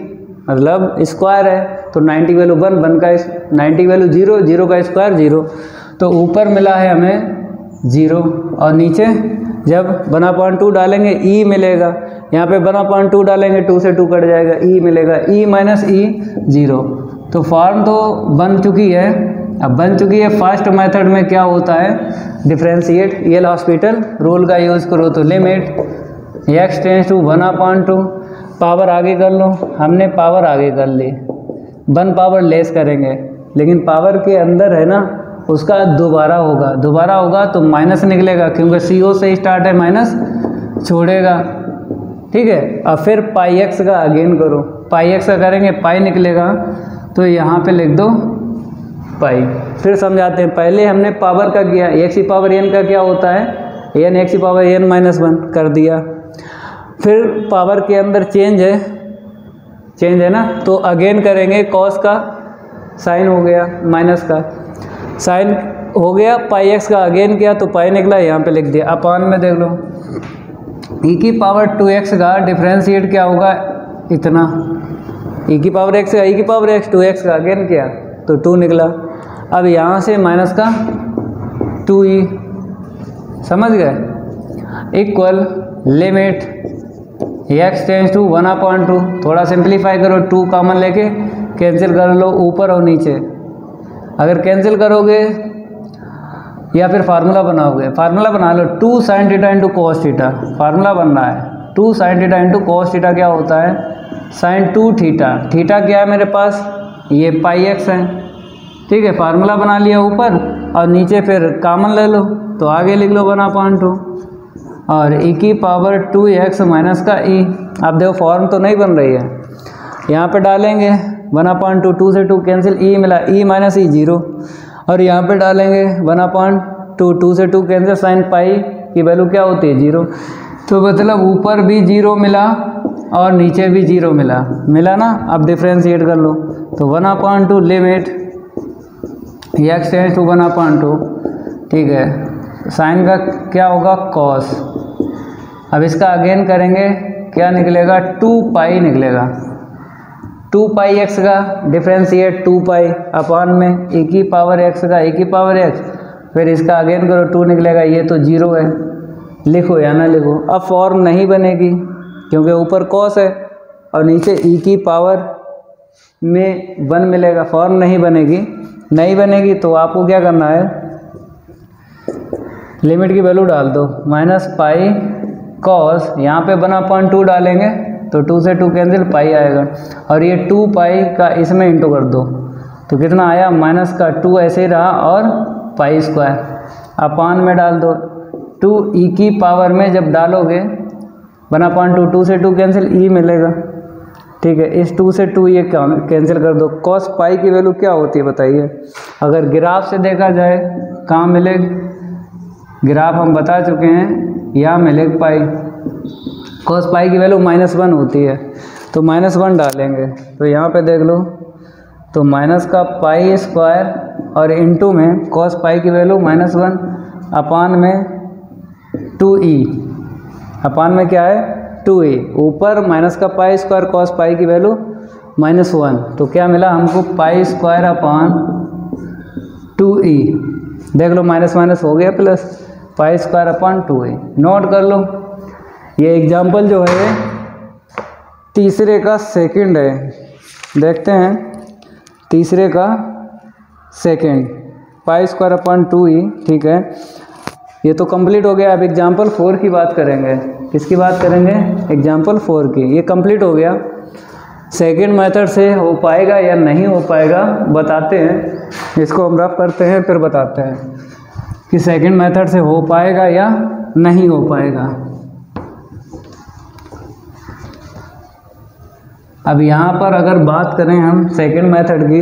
मतलब स्क्वायर है, तो 90 वैल्यू 1 का 90 वैल्यू 0, 0 का स्क्वायर 0, तो ऊपर मिला है हमें 0 और नीचे जब 1/2 डालेंगे e मिलेगा, यहाँ पे 1/2 डालेंगे 2 से 2 कट जाएगा, e मिलेगा, e माइनस e 0, तो फॉर्म तो बन चुकी है। अब बन चुकी है, फर्स्ट मेथड में क्या होता है डिफरेंशिएट, एल हॉस्पिटल रूल का यूज़ करो, तो limit x tends to 1/2, power आगे कर लो, हमने पावर आगे कर ली, 1 पावर लेस करेंगे, लेकिन पावर के अंदर है ना उसका दोबारा होगा तो माइनस निकलेगा क्योंकि CO से स्टार्ट है, माइनस छोड़ेगा, ठीक है। अब फिर पाई एक्स का अगेन करो, पाई एक्स का करेंगे पाई निकलेगा, तो यहाँ पे लिख दो पाई। फिर समझाते हैं, पहले हमने पावर का किया, एक्स की पावर एन का क्या होता है, एन एक्स की पावर एन माइनस 1 कर दिया, फिर पावर के अंदर चेंज है ना, तो अगेन करेंगे, कॉस का साइन हो गया, माइनस का साइन हो गया, पाई एक्स का अगेन किया तो पाई निकला, यहाँ पे लिख दिया। अपान में देख लो e की पावर 2x का डिफ्रेंशिएट क्या होगा, इतना, e की पावर x का e की पावर x 2x का अगेन किया तो 2 निकला। अब यहाँ से माइनस का 2e, समझ गए, equal limit x tends to 1/2, थोड़ा सिंप्लीफाई करो, 2 कॉमन लेके कैंसिल कर लो ऊपर और नीचे, अगर कैंसिल करोगे या फिर फार्मूला बनाओगे, फार्मूला बना लो 2 sin theta into cos theta, formula बन रहा है 2 sin theta into cos theta क्या होता है sin 2 थीटा, थीटा क्या है मेरे पास, ये पाई एक्स है, ठीक है। फार्मूला बना लिया ऊपर और नीचे फिर कॉमन ले लो, तो आगे लिख लो 1/2 और e की पावर 2x माइनस का e। अब देखो फॉर्म तो नहीं बन रही है, यहाँ पे डालेंगे 1/2, 2 से 2 कैंसिल, e मिला, e माइनस e 0, और यहाँ पे डालेंगे 1/2, 2 से 2 कैंसिल, साइन पाई की वैल्यू क्या होती है 0, तो मतलब ऊपर भी 0 मिला और नीचे भी 0 मिला ना। अब डिफ्रेंशिएट कर लो, तो 1/2 लिमिट x टेंस टू 1/2, ठीक है, साइन का क्या होगा कॉस, अब इसका अगेन करेंगे क्या निकलेगा 2 पाई निकलेगा, 2 पाई एक्स का डिफ्रेंशिएट 2 पाई अपान में e की पावर x का e की पावर x, फिर इसका अगेन करो 2 निकलेगा, ये तो 0 है, लिखो या ना लिखो। अब फॉर्म नहीं बनेगी क्योंकि ऊपर कॉस है और नीचे e की पावर में 1 मिलेगा, फॉर्म नहीं बनेगी तो आपको क्या करना है, लिमिट की वैल्यू डाल दो, माइनस पाई कॉस, यहाँ पे 1/2 डालेंगे तो 2 से 2 कैंसिल, पाई आएगा, और ये 2 पाई का इसमें इंटू कर दो तो कितना आया, माइनस का 2 ऐसे ही रहा और पाई स्क्वायर, अपान में डाल दो 2 e की पावर में जब डालोगे 1/2, 2 से 2 कैंसिल, e मिलेगा, ठीक है। इस 2 से 2 ये कैंसिल कर दो, कॉस पाई की वैल्यू क्या होती है बताइए, अगर ग्राफ से देखा जाए कहाँ मिलेगी, ग्राफ हम बता चुके हैं, यहाँ मिलेगी पाई, कॉस पाई की वैल्यू -1 होती है, तो -1 डालेंगे, तो यहाँ पे देख लो, तो माइनस का पाई स्क्वायर और इनटू में कॉस पाई की वैल्यू -1 अपान में 2e, अपान में क्या है 2e, ऊपर माइनस का पाई स्क्वायर कॉस पाई की वैल्यू -1, तो क्या मिला हमको पाई स्क्वायर अपान 2e, देख लो माइनस माइनस हो गया plus, pi square upon 2e, note कर लो। ये एग्जाम्पल जो है तीसरे का सेकंड है, देखते हैं तीसरे का second, pi square upon 2e, ठीक है। ये तो कंप्लीट हो गया। अब एग्जाम्पल 4 की बात करेंगे। किसकी बात करेंगे? एग्जाम्पल 4 की। ये कंप्लीट हो गया। सेकेंड मेथड से हो पाएगा या नहीं हो पाएगा बताते हैं। इसको हम रफ करते हैं फिर बताते हैं कि सेकेंड मेथड से हो पाएगा या नहीं हो पाएगा। अब यहाँ पर अगर बात करें हम सेकेंड मेथड की,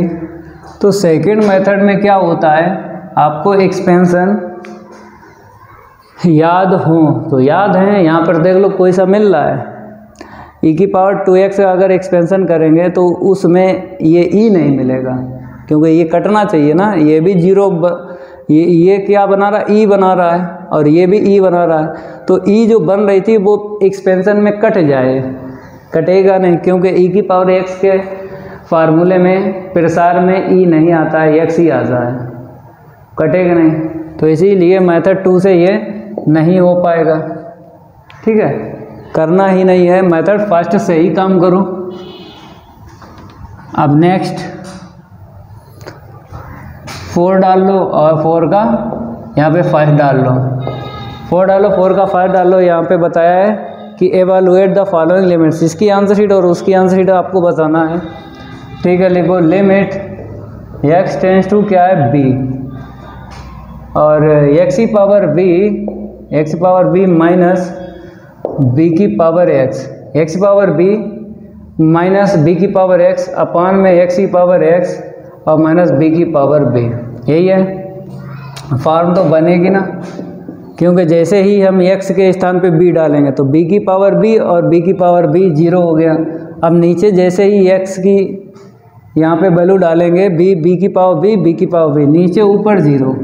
तो सेकेंड मेथड में क्या होता है, आपको एक्सपेंशन याद हो तो याद है, यहाँ पर देख लो कोई सा मिल रहा है e की पावर 2x का अगर एक्सपेंशन करेंगे तो उसमें ये e नहीं मिलेगा, क्योंकि ये कटना चाहिए ना। ये भी जीरो, ये क्या बना रहा है, e बना रहा है, और ये भी e बना रहा है। तो e जो बन रही थी वो एक्सपेंशन में कट जाए, कटेगा नहीं, क्योंकि e की पावर x के फार्मूले में प्रसार में e नहीं आता है, x ही आता है, कटेगा नहीं। तो इसीलिए मेथड 2 से ये नहीं हो पाएगा, ठीक है। करना ही नहीं है, मेथड फर्स्ट से ही काम करो। अब नेक्स्ट 4 डाल लो और 4 का यहाँ पे फर्स्ट डाल लो। 4 डालो, 4 का फर्स्ट डालो। यहाँ पे बताया है कि एवेलुएट द फॉलोइंग लिमिट्स, इसकी आंसर शीट और उसकी आंसर शीट आपको बताना है, ठीक है। लिखो लिमिट x टेंस टू क्या है b, और x की पावर b माइनस b की पावर x, x की पावर b माइनस b की पावर x अपान में x की पावर x और माइनस b की पावर b। यही है फॉर्म, तो बनेगी ना, क्योंकि जैसे ही हम x के स्थान पे b डालेंगे तो b की पावर b और b की पावर b 0 हो गया। अब नीचे जैसे ही x की यहाँ पे वैल्यू डालेंगे b की पावर b की पावर b, नीचे ऊपर 0।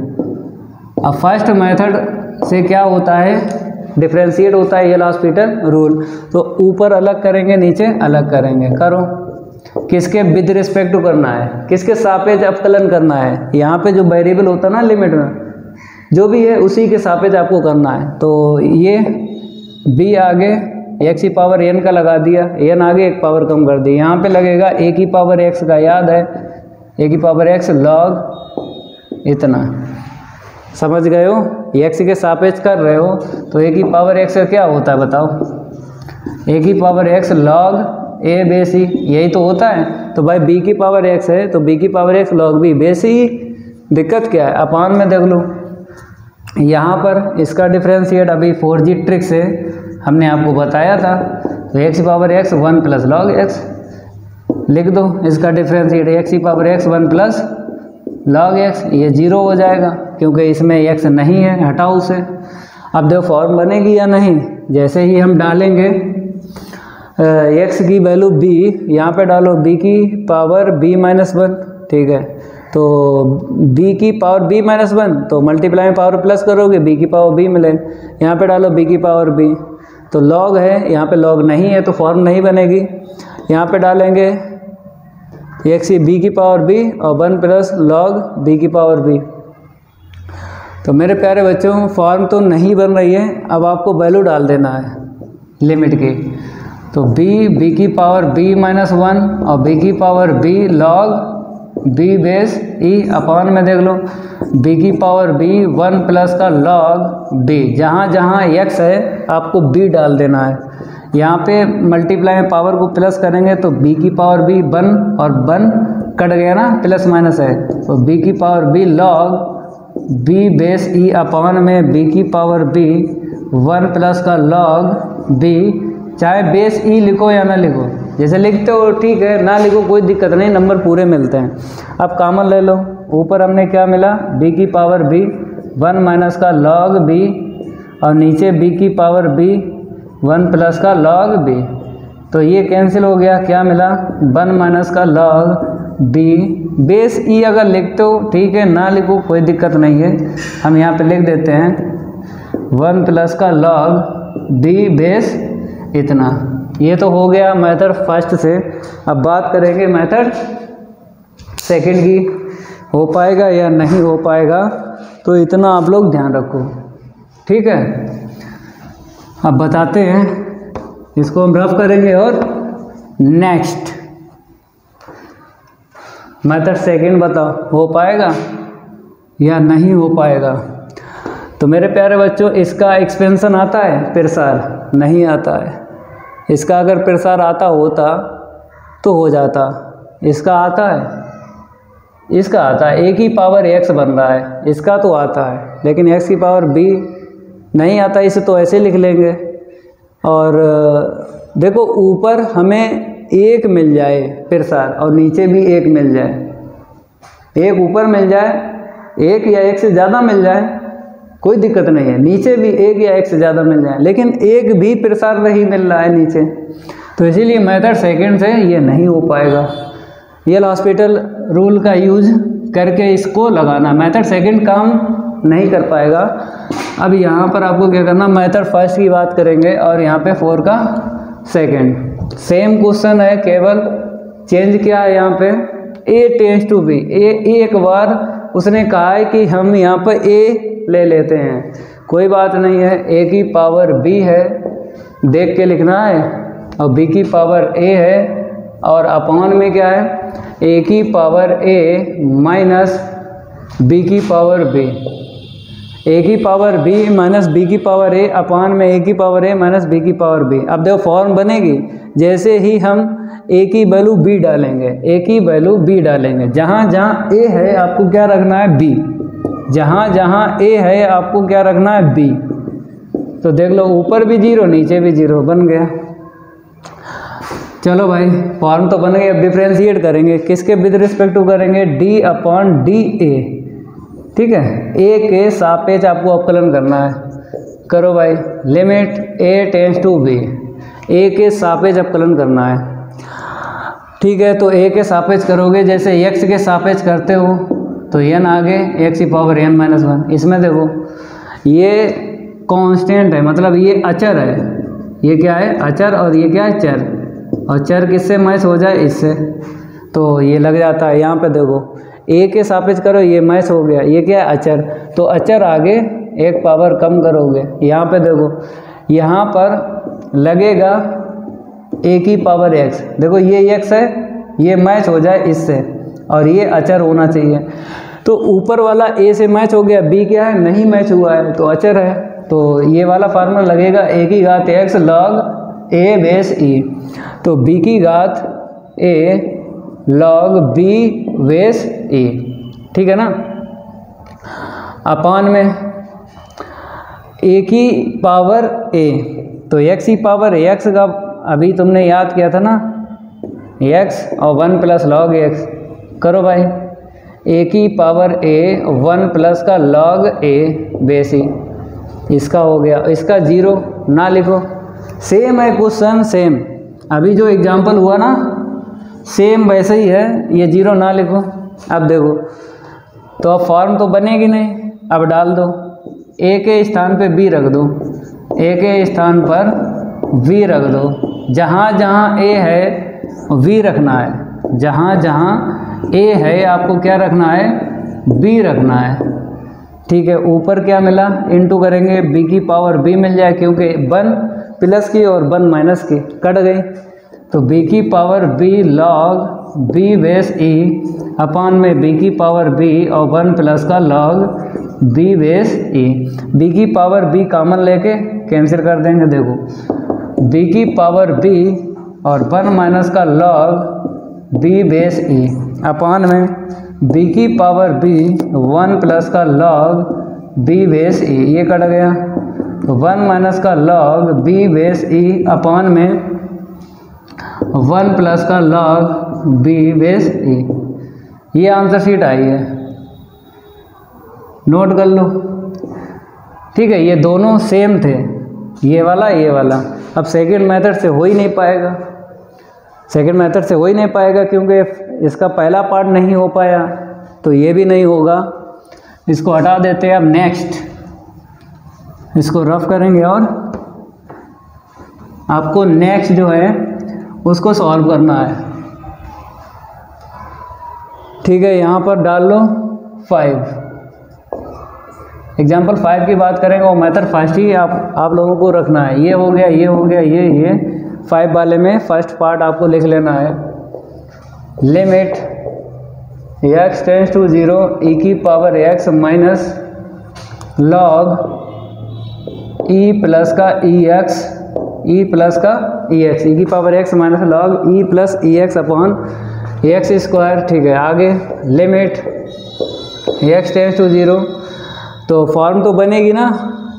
अब फर्स्ट मेथड से क्या होता है, डिफरेंशिएट होता है एल हॉस्पिटल रूल। तो ऊपर अलग करेंगे, नीचे अलग करेंगे। करो, किसके विद रिस्पेक्ट टू करना है, किसके सापेक्ष अवकलन करना है। यहाँ पे जो वेरिएबल होता है ना लिमिट में, जो भी है उसी के सापेक्ष आपको करना है। तो ये b आगे x की पावर n का लगा दिया, n आगे एक पावर कम कर दी, यहाँ पे लगेगा a की पावर x का, याद है a की पावर x log इतना। समझ गए हो, x के सापेक्ष कर रहे हो तो a की पावर x का क्या होता है बताओ, a की power x log a base e, यही तो होता है। तो भाई b की पावर x है तो b की power x log b base e। दिक्कत क्या है, अपान में देख लो, यहाँ पर इसका डिफरेंशिएट अभी 4G ट्रिक से हमने आपको बताया था। तो x की power x 1 plus log x लिख दो, इसका डिफरेंशिएट x की power x 1 plus log x, ये 0 हो जाएगा क्योंकि इसमें x नहीं है, हटाओ उसे। अब देखो फॉर्म बनेगी या नहीं, जैसे ही हम डालेंगे x की वैल्यू b, यहाँ पे डालो b की पावर b माइनस 1, ठीक है। तो b की पावर b माइनस 1, तो मल्टीप्लाई में पावर प्लस करोगे b की पावर b मिले, यहाँ पे डालो b की पावर b, तो लॉग है, यहाँ पे लॉग नहीं है तो फॉर्म नहीं बनेगी। यहाँ पे डालेंगे x की b की पावर b और 1 प्लस लॉग b की पावर b। तो मेरे प्यारे बच्चों फॉर्म तो नहीं बन रही है, अब आपको वैल्यू डाल देना है लिमिट की। तो b की पावर b माइनस 1 और b की power b log b base e, अपान में देख लो b की पावर b 1 प्लस का लॉग b, जहाँ जहाँ x है आपको b डाल देना है। यहाँ पे मल्टीप्लाई में पावर को प्लस करेंगे तो b की पावर b 1 और 1 कट गया ना, प्लस माइनस है, तो b की power b log b base e अपान में b की पावर b 1 प्लस का लॉग b, चाहे बेस e लिखो या ना लिखो, जैसे लिखते हो ठीक है, ना लिखो कोई दिक्कत नहीं, नंबर पूरे मिलते हैं। अब कॉमन ले लो, ऊपर हमने क्या मिला b की पावर b 1 माइनस का लॉग b और नीचे b की पावर b 1 प्लस का लॉग b, तो ये कैंसिल हो गया, क्या मिला 1 माइनस का लॉग b बेस e। अगर लिखते हो ठीक है, ना लिखो कोई दिक्कत नहीं है, हम यहाँ पे लिख देते हैं 1 प्लस का लॉग b बेस इतना। ये तो हो गया मेथड फर्स्ट से। अब बात करेंगे मेथड सेकंड की, हो पाएगा या नहीं हो पाएगा, तो इतना आप लोग ध्यान रखो, ठीक है। अब बताते हैं, इसको हम रफ करेंगे और नेक्स्ट मेथड सेकंड बताओ, हो पाएगा या नहीं हो पाएगा? तो मेरे प्यारे बच्चों, इसका एक्सपेंशन आता है प्रसार? नहीं आता है। इसका अगर प्रसार आता होता तो हो जाता। इसका आता है? इसका आता है, एक ही पावर x बन रहा है, इसका तो आता है, लेकिन x की पावर b नहीं आता। इसे तो ऐसे लिख लेंगे। और देखो, ऊपर हमें एक मिल जाए प्रसार और नीचे भी एक मिल जाए, एक ऊपर मिल जाए, एक या एक से ज़्यादा मिल जाए, कोई दिक्कत नहीं है। नीचे भी एक या एक से ज़्यादा मिल जाए, लेकिन एक भी प्रसार नहीं मिल रहा है नीचे, तो इसीलिए मेथड सेकंड से ये नहीं हो पाएगा। यल हॉस्पिटल रूल का यूज करके इसको लगाना, मेथड सेकंड काम नहीं कर पाएगा। अब यहाँ पर आपको क्या करना, मेथड फर्स्ट की बात करेंगे और यहाँ पे 4 का सेकंड। सेम क्वेश्चन है, केवल चेंज क्या है यहाँ पे, a टेंस टू b। एक बार उसने कहा है कि हम यहाँ पर a ले लेते हैं, कोई बात नहीं है, a की पावर b है, देख के लिखना है, और b की पावर a है, और अपॉन में क्या है, a की पावर a माइनस b की पावर b। a की पावर b माइनस b की पावर a अपॉन में a की पावर a माइनस b की पावर b। अब देखो फॉर्म बनेगी, जैसे ही हम a की वैल्यू b डालेंगे, a की वैल्यू b डालेंगे, जहाँ जहाँ a है आपको क्या रखना है, b। जहाँ जहाँ a है आपको क्या रखना है, b। तो देख लो, ऊपर भी 0 नीचे भी 0 बन गया। चलो भाई, फॉर्म तो बन गया। अब डिफ्रेंशिएट करेंगे, किसके विद रिस्पेक्ट टू करेंगे, d अपॉन डी ए। ठीक है, a के सापेक्ष आपको अवकलन करना है। करो भाई, limit a tends to b, a के सापेक्ष अवकलन करना है। ठीक है, तो a के सापेक्ष करोगे, जैसे x के सापेक्ष करते हो तो n आगे x की पावर n माइनस 1। इसमें देखो ये कांस्टेंट है, मतलब ये अचर है, ये क्या है, अचर, और ये क्या है, चर। और चर किससे मैच हो जाए, इससे, तो ये लग जाता है। यहाँ पे देखो a के सापेक्ष करो, ये मैच हो गया, ये क्या है, अचर, तो अचर आगे एक पावर कम करोगे। यहाँ पे देखो, यहाँ पर लगेगा a की पावर x, देखो ये x है, ये मैच हो जाए इससे, और ये अचर होना चाहिए। तो ऊपर वाला a से मैच हो गया, b क्या है, नहीं मैच हुआ है, तो अचर है। तो ये वाला फार्मूला लगेगा a की घात x log a base e। तो b की घात a log b base e, ठीक है ना, अपान में a की पावर a, तो x की पावर x का अभी तुमने याद किया था ना, x और 1 प्लस लॉग x। करो भाई, a की पावर a 1 प्लस का log a बेस e, इसका हो गया। इसका 0 ना लिखो, सेम है क्वेश्चन, सेम अभी जो एग्जांपल हुआ ना, सेम वैसे ही है, ये 0 ना लिखो। अब देखो, तो अब फॉर्म तो बनेगी नहीं, अब डाल दो, a के स्थान पे b रख दो, a के स्थान पर v रख दो। जहाँ जहाँ a है v रखना है, जहाँ जहाँ a है आपको क्या रखना है, b रखना है। ठीक है, ऊपर क्या मिला, इनटू करेंगे, b की पावर b मिल जाए, क्योंकि 1 प्लस की और 1 माइनस की कट गई, तो b की power b log b base e अपान में b की पावर b और 1 प्लस का log b base e। b की पावर b कॉमन लेके कैंसिल कर देंगे, देखो b की पावर b और 1 माइनस का log b बेस e अपान में b की पावर b 1 प्लस का log b बेस e, ये कट गया, तो 1 माइनस का log b बेस e अपान में 1 प्लस का log b बेस e। ये आंसर शीट आई है, नोट कर लो। ठीक है, ये दोनों सेम थे, ये वाला ये वाला। अब सेकंड मेथड से हो ही नहीं पाएगा, सेकंड मेथड से हो ही नहीं पाएगा, क्योंकि इसका पहला पार्ट नहीं हो पाया, तो ये भी नहीं होगा। इसको हटा देते हैं। अब नेक्स्ट इसको रफ करेंगे और आपको नेक्स्ट जो है उसको सॉल्व करना है। ठीक है, यहाँ पर डाल लो 5। एग्जाम्पल 5 की बात करेंगे, वो मेथड फर्स्ट ही आप लोगों को रखना है। ये हो गया, ये हो गया, ये 5 वाले में फर्स्ट पार्ट आपको लिख लेना है। Limit x tends to 0 e की power x minus log e plus का ex, e प्लस का ex, e की power x minus log e plus ex upon x square. ठीक है, आगे लिमिट x टेंस टू 0, तो फॉर्म तो बनेगी ना,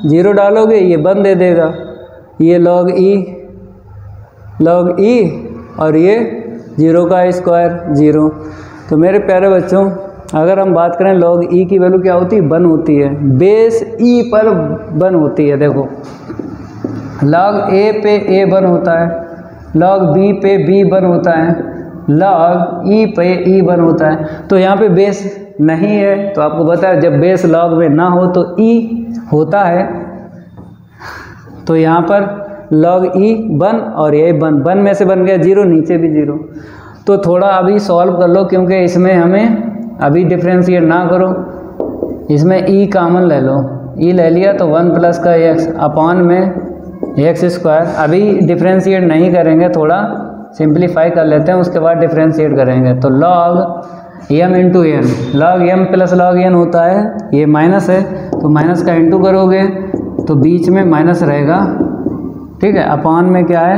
0 डालोगे ये 1 दे देगा, ये लॉग ई और ये 0 का स्क्वायर 0। तो मेरे प्यारे बच्चों, अगर हम बात करें लॉग ई की वैल्यू क्या होती है, 1 होती है, बेस ई पर 1 होती है। देखो लॉग ए पे ए 1 होता है, लॉग बी पे बी 1 होता है, लॉग ई पे ई 1 होता है। तो यहाँ पे बेस नहीं है, तो आपको पता है जब बेस लॉग में ना हो तो ई होता है, तो यहाँ पर लॉग ई 1 और ये 1 में से बन गया 0, नीचे भी 0। तो थोड़ा अभी सॉल्व कर लो, क्योंकि इसमें हमें अभी डिफ्रेंशिएट ना करो, इसमें ई कॉमन ले लो, ई ले लिया तो 1 प्लस का एक्स अपॉन में एक्स स्क्वायर। अभी डिफ्रेंशिएट नहीं करेंगे, थोड़ा सिंप्लीफाई कर लेते हैं, उसके बाद डिफ्रेंशिएट करेंगे। तो log m into n, log m plus log n होता है, ये माइनस है तो माइनस का इंटू करोगे तो बीच में माइनस रहेगा। ठीक है, अपॉन में क्या है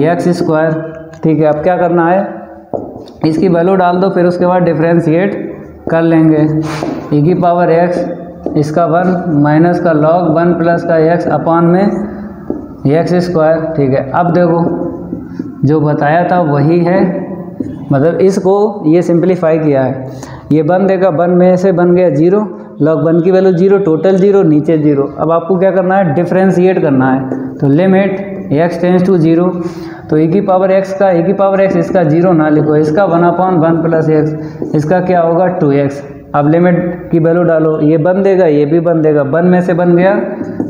एक्स स्क्वायर। ठीक है, अब क्या करना है, इसकी वैल्यू डाल दो, फिर उसके बाद डिफ्रेंशिएट कर लेंगे। ई की पावर एक्स, इसका 1 माइनस का लॉग 1 प्लस का एक्स अपॉन में एक्स स्क्वायर। ठीक है, अब देखो जो बताया था वही है, मतलब इसको ये सिंप्लीफाई किया है, ये 1 देगा, 1 में से बन गया 0, लॉग 1 की वैल्यू 0, टोटल 0, नीचे 0। अब आपको क्या करना है, डिफ्रेंशिएट करना है। तो लिमिट x टेंस टू 0, तो e की पावर x का e की पावर x, इसका 0 ना लिखो, इसका 1/1 प्लस x, इसका क्या होगा 2x। अब लिमिट की वैल्यू डालो, ये 1 देगा, ये भी 1 देगा, 1 में से बन गया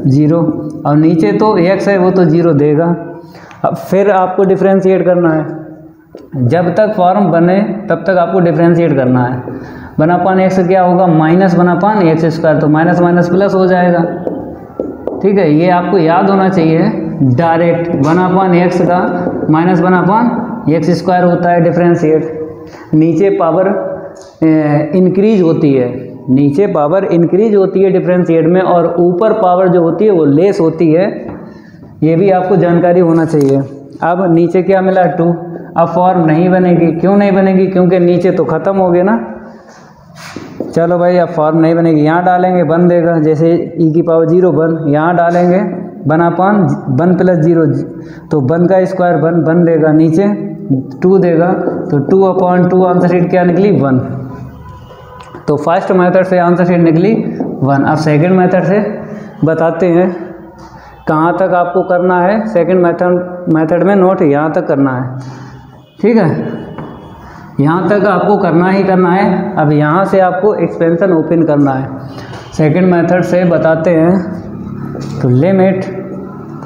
0, और नीचे तो x है वो तो 0 देगा। अब फिर आपको डिफ्रेंशिएट करना है, जब तक फॉर्म बने तब तक आपको डिफ्रेंशिएट करना है। 1/x क्या होगा, -1/x स्क्वायर, तो माइनस माइनस प्लस हो जाएगा। ठीक है, ये आपको याद होना चाहिए, डायरेक्ट 1/x का -1/x स्क्वायर होता है डिफ्रेंशिएट। नीचे पावर इंक्रीज होती है, नीचे पावर इंक्रीज होती है डिफ्रेंशिएट में, और ऊपर पावर जो होती है वो लेस होती है, ये भी आपको जानकारी होना चाहिए। अब नीचे क्या मिला 2, अब फॉर्म नहीं बनेगी। क्यों नहीं बनेगी, क्योंकि नीचे तो ख़त्म हो गए ना। चलो भाई, अब फॉर्म नहीं बनेगी, यहाँ डालेंगे 1 देगा, जैसे e की पावर 0 1, यहाँ डालेंगे 1/1 प्लस 0, तो 1 का स्क्वायर 1 देगा, नीचे 2 देगा, तो 2/2 आंसर शीट क्या निकली 1। तो फर्स्ट मेथड से आंसर शीट निकली 1। अब सेकंड मेथड से बताते हैं कहाँ तक आपको करना है। सेकंड मेथड में नोट यहाँ तक करना है, ठीक है, यहाँ तक आपको करना ही करना है। अब यहाँ से आपको एक्सपेंशन ओपन करना है। सेकंड मेथड से बताते हैं, तो limit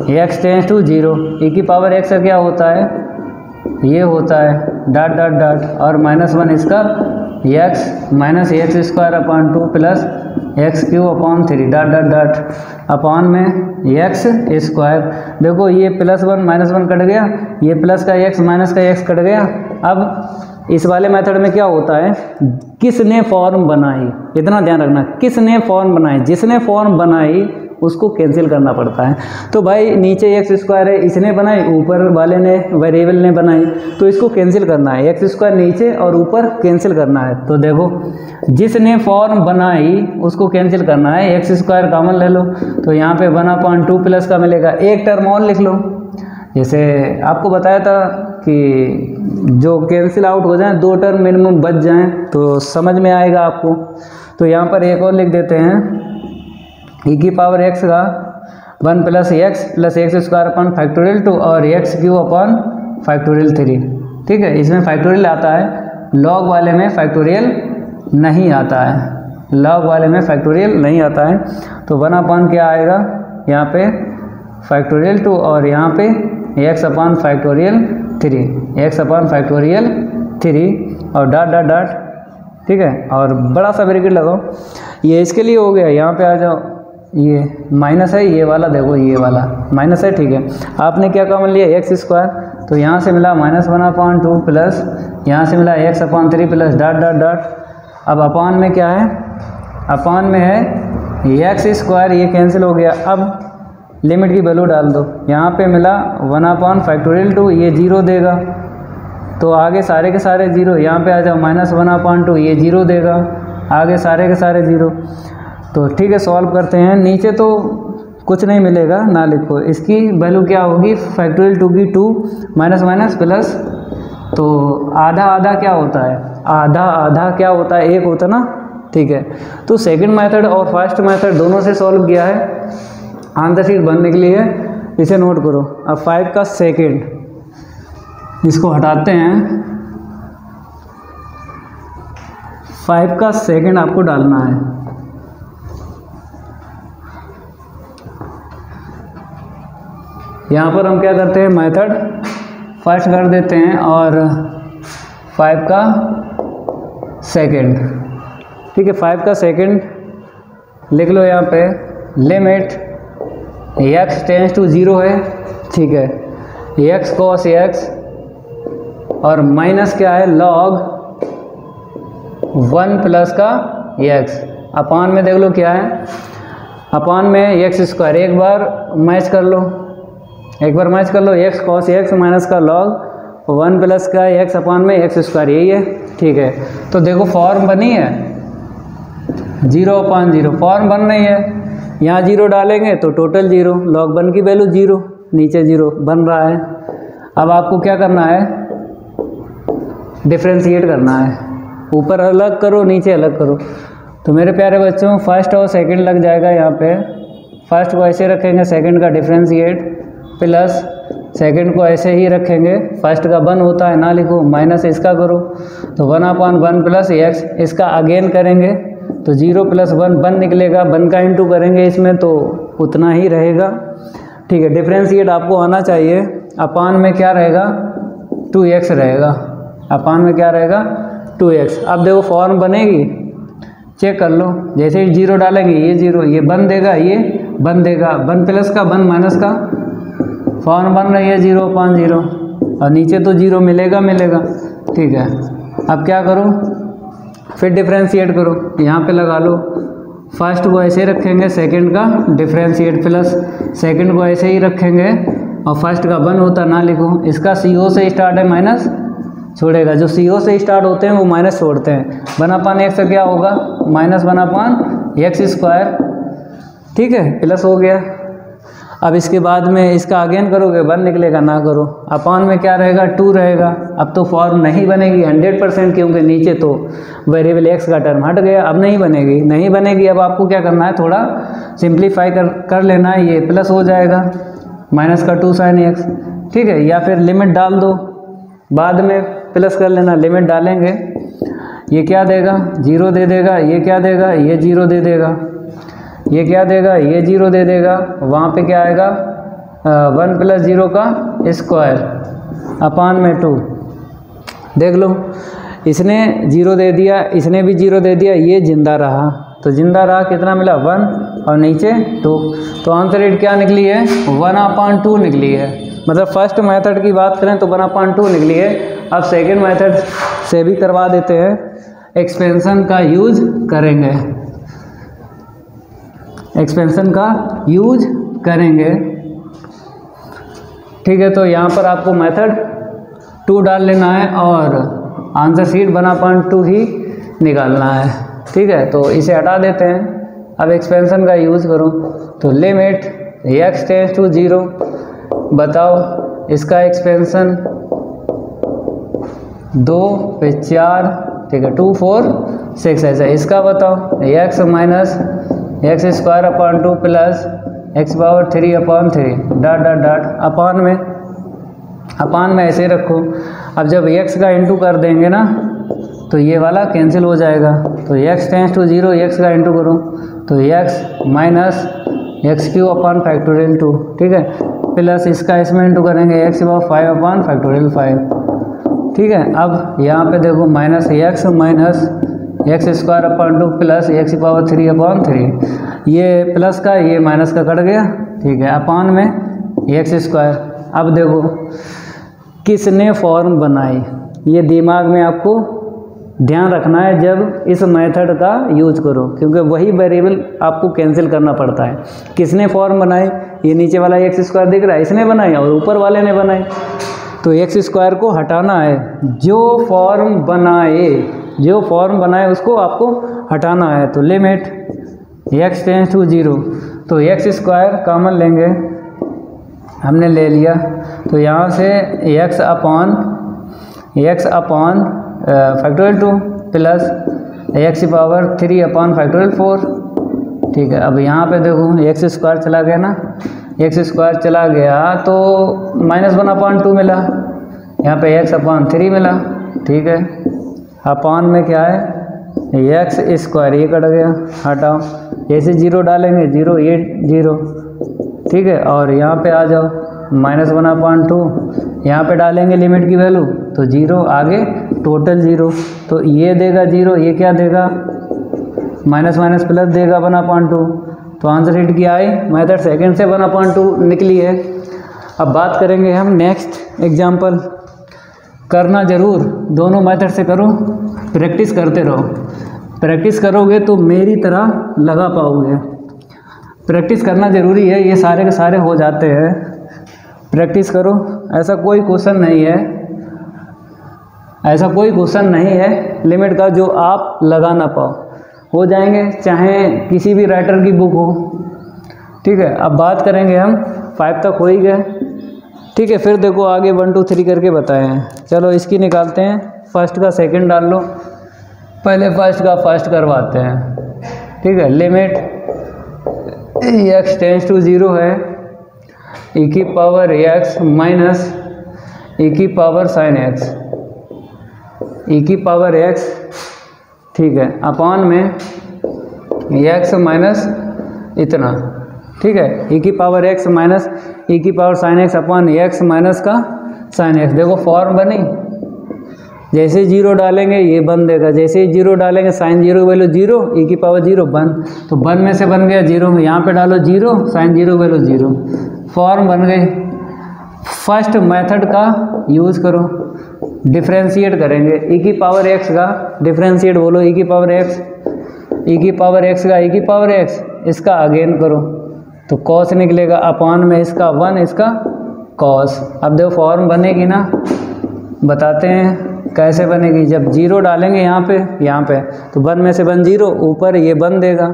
x tends to 0, e की पावर x का क्या होता है, ये होता है डॉट डॉट डॉट, और -1 इसका x minus x square upon 2 plus x Q upon 3 dot dot dot upon में एक्स स्क्वायर। देखो ये +1 -1 कट गया, ये प्लस का x माइनस का x कट गया। अब इस वाले मेथड में क्या होता है, किसने फॉर्म बनाई, इतना ध्यान रखना, किसने फॉर्म बनाई, जिसने फॉर्म बनाई उसको कैंसिल करना पड़ता है। तो भाई नीचे एक्स स्क्वायर है, इसने बनाई, ऊपर वाले ने वेरिएबल ने बनाई, तो इसको कैंसिल करना है। एक्स स्क्वायर नीचे और ऊपर कैंसिल करना है। तो देखो जिसने फॉर्म बनाई उसको कैंसिल करना है, एक्स स्क्वायर कॉमन ले लो, तो यहाँ पे 1/2 प्लस का मिलेगा, एक टर्म और लिख लो। जैसे आपको बताया था कि जो कैंसिल आउट हो जाए 2 टर्म मिनिमम बच जाएं तो समझ में आएगा आपको। तो यहाँ पर एक और लिख देते हैं, e की पावर x का 1 plus x square upon factorial 2 और एक्स क्यू अपॉन फैक्टोरियल 3। ठीक है, इसमें फैक्टोरियल आता है, लॉग वाले में फैक्टोरियल नहीं आता है, लॉग वाले में फैक्टोरियल नहीं आता है। तो 1 अपॉन क्या आएगा, यहाँ पे फैक्टोरियल 2 और यहाँ पे x upon factorial 3, x upon factorial 3 और डॉट डॉट डॉट। ठीक है, और बड़ा सा ब्रैकेट लगाओ, ये इसके लिए हो गया। यहाँ पे आ जाओ, ये माइनस है, ये वाला देखो, ये वाला माइनस है। ठीक है, आपने क्या कॉमन लिया, एक्स स्क्वायर, तो यहाँ से मिला -1/2 प्लस यहाँ से मिला x/3 plus dot dot dot. अब अपान में क्या है, अपान में है x², ये कैंसिल हो गया। अब लिमिट की वैल्यू डाल दो, यहाँ पे मिला 1/2, ये 0 देगा, तो आगे सारे के सारे 0, यहाँ पे आ जाओ -1/2, ये 0 देगा, आगे सारे के सारे 0। तो ठीक है, सॉल्व करते हैं। नीचे तो कुछ नहीं मिलेगा, ना लिखो, इसकी वैल्यू क्या होगी, फैक्टोरियल 2 की 2 माइनस माइनस प्लस, तो आधा आधा क्या होता है, आधा आधा क्या होता है, 1 होता ना, ठीक है। तो सेकंड मेथड और फर्स्ट मेथड दोनों से सॉल्व किया है, आंसर शीट बनने के लिए इसे नोट करो। अब 5 का सेकेंड, इसको हटाते हैं, 5 का सेकेंड आपको डालना है। यहाँ पर हम क्या करते हैं, मेथड फर्स्ट कर देते हैं और 5 का सेकेंड, ठीक है। 5 का सेकेंड लिख लो, यहाँ पे लिमिट x टेंस टू 0 है, ठीक है, x cos x और माइनस क्या है, log 1 प्लस का x, अपान में देख लो क्या है, अपान में x², एक बार मैच कर लो, एक बार मैच कर लो, x cos x माइनस का log 1 प्लस का x अपान में x², यही है, ठीक है। तो देखो फॉर्म बनी है 0/0, फॉर्म बन रही है, यहाँ 0 डालेंगे तो टोटल 0, log 1 की वैल्यू 0, नीचे 0 बन रहा है। अब आपको क्या करना है, डिफ्रेंशिएट करना है, ऊपर अलग करो नीचे अलग करो। तो मेरे प्यारे बच्चों फर्स्ट और सेकंड लग जाएगा, यहाँ पे फर्स्ट को ऐसे रखेंगे, सेकंड का डिफ्रेंशिएट प्लस सेकंड को ऐसे ही रखेंगे, फर्स्ट का 1 होता है ना लिखो, माइनस इसका करो, तो 1/1 प्लस x, इसका अगेन करेंगे तो 0 + 1 निकलेगा, 1 का इंटू करेंगे इसमें तो उतना ही रहेगा, ठीक है। डिफ्रेंशिएट आपको आना चाहिए, अपान में क्या रहेगा 2x रहेगा, अपान में क्या रहेगा 2x। अब देखो फॉर्म बनेगी, चेक कर लो, जैसे ही 0 डालेंगे ये 0, ये 1 देगा, ये 1 देगा, 1 प्लस का 1 माइनस का, फॉर्म बन रही है 0/0 और नीचे तो 0 मिलेगा मिलेगा, ठीक है। अब क्या करो, फिर डिफ्रेंशिएट करो, यहाँ पे लगा लो, फर्स्ट को ऐसे रखेंगे, सेकंड का डिफ्रेंशिएट प्लस सेकंड को ऐसे ही रखेंगे और फर्स्ट का 1 होता ना लिखो, इसका CO से स्टार्ट है, माइनस छोड़ेगा, जो CO से स्टार्ट होते हैं वो माइनस छोड़ते हैं, 1/x से क्या होगा -1/x², ठीक है, प्लस हो गया। अब इसके बाद में इसका अगेन करोगे 1 निकलेगा, ना करो, अपान में क्या रहेगा 2 रहेगा। अब तो फॉर्म नहीं बनेगी 100%, क्योंकि नीचे तो वेरिएबल x का टर्म हट गया, अब नहीं बनेगी, नहीं बनेगी। अब आपको क्या करना है, थोड़ा सिंप्लीफाई कर लेना है, ये प्लस हो जाएगा, माइनस का 2 sin x, ठीक है, या फिर लिमिट डाल दो, बाद में प्लस कर लेना, लिमिट डालेंगे, ये क्या देगा 0 दे देगा, ये क्या देगा, ये 0 दे देगा, ये क्या देगा, ये 0 दे देगा, वहाँ पे क्या आएगा 1 + 0 का स्क्वायर अपान में 2, देख लो, इसने 0 दे दिया, इसने भी 0 दे दिया, ये जिंदा रहा, तो जिंदा रहा, कितना मिला 1 और नीचे 2, तो आंसर रेट क्या निकली है 1/2 निकली है। मतलब फर्स्ट मेथड की बात करें तो 1/2 निकली है। अब सेकंड मेथड से भी करवा देते हैं, एक्सपेंशन का यूज करेंगे, एक्सपेंशन का यूज करेंगे, ठीक है। तो यहाँ पर आपको मेथड 2 डाल लेना है और आंसर शीट 1/2 ही निकालना है, ठीक है। तो इसे हटा देते हैं, अब एक्सपेंशन का यूज़ करो, तो लिमिट x टेंस टू 0, बताओ इसका एक्सपेंशन 2 पे 4, ठीक है, 2 4 6 ऐसा, इसका बताओ x minus x² plus x⁻³ dot dot dot, upon में ऐसे रखो। अब जब x का इंटू कर देंगे ना तो ये वाला कैंसिल हो जाएगा, तो x टेंस टू 0, x का इंटू करो तो x माइनस x³/2, ठीक है, प्लस इसका इसमें इंटू करेंगे x⁵5/5, ठीक है। अब यहाँ पे देखो minus x minus x² plus x⁻³ ये प्लस का ये माइनस का कट गया, ठीक है, अपान में x²। अब देखो किसने फॉर्म बनाई, ये दिमाग में आपको ध्यान रखना है जब इस मेथड का यूज करो, क्योंकि वही वेरिएबल आपको कैंसिल करना पड़ता है। किसने फॉर्म बनाई, ये नीचे वाला एक्स स्क्वायर दिख रहा है, इसने बनाई और ऊपर वाले ने बनाई, तो एक्स स्क्वायर को हटाना है। जो फॉर्म बनाए उसको आपको हटाना है। तो लिमिट x टेंस टू 0, तो एक्स स्क्वायर कॉमन लेंगे, हमने ले लिया, तो यहाँ से x upon factorial 2 plus x power 3 upon factorial 4। ठीक है, अब यहाँ पे देखो एक्स स्क्वायर चला गया ना, एक्स स्क्वायर चला गया तो -1/2 मिला, यहाँ पे x अपॉन 3 मिला। ठीक है, अपॉन में क्या है एक्स स्क्वायर, ये कट गया, हटाओ, ऐसे 0 डालेंगे, 0 ये 0। ठीक है, और यहाँ पे आ जाओ -1/2, यहाँ पे डालेंगे लिमिट की वैल्यू तो 0, आगे टोटल 0, तो ये देगा 0, ये क्या देगा माइनस माइनस प्लस देगा 1/2। तो आंसर शीट की आई मेथड सेकंड से 1/2 निकली है। अब बात करेंगे हम नेक्स्ट एग्जाम्पल। करना ज़रूर, दोनों मेथड से करो, प्रैक्टिस करते रहो। प्रैक्टिस करोगे तो मेरी तरह लगा पाओगे। प्रैक्टिस करना ज़रूरी है, ये सारे के सारे हो जाते हैं। प्रैक्टिस करो, ऐसा कोई क्वेश्चन नहीं है लिमिट का जो आप लगा ना पाओ, हो जाएंगे, चाहे किसी भी राइटर की बुक हो। ठीक है, अब बात करेंगे हम 5 तक हो ही गए। ठीक है, फिर देखो आगे 1 2 3 करके बताए हैं। चलो इसकी निकालते हैं, फर्स्ट का सेकंड डाल लो, पहले फर्स्ट का फर्स्ट करवाते हैं। ठीक है, लिमिट x टेंस टू 0 है, e की पावर x माइनस e की पावर साइन x, e की पावर x। ठीक है, अपॉन में x माइनस इतना। ठीक है, e की पावर x माइनस e की power sine x upon x minus का साइन x। देखो फॉर्म बनी, जैसे 0 डालेंगे ये बन देगा, जैसे ही 0 डालेंगे साइन 0 वैल्यू 0, e की पावर 0 बन, तो बन में से बन गया 0 में, यहाँ पे डालो 0, साइन 0 वैल्यू 0, फॉर्म बन गई। फर्स्ट मेथड का यूज़ करो, डिफ्रेंशिएट करेंगे। e की पावर x का डिफ्रेंशिएट बोलो, e की पावर x, e की पावर x का e की पावर x, इसका अगेन करो तो कॉस निकलेगा, अपॉन में इसका 1, इसका कॉस। अब देखो फॉर्म बनेगी ना, बताते हैं कैसे बनेगी। जब 0 डालेंगे यहाँ पे तो 1 में से 1 0, ऊपर ये 1 देगा,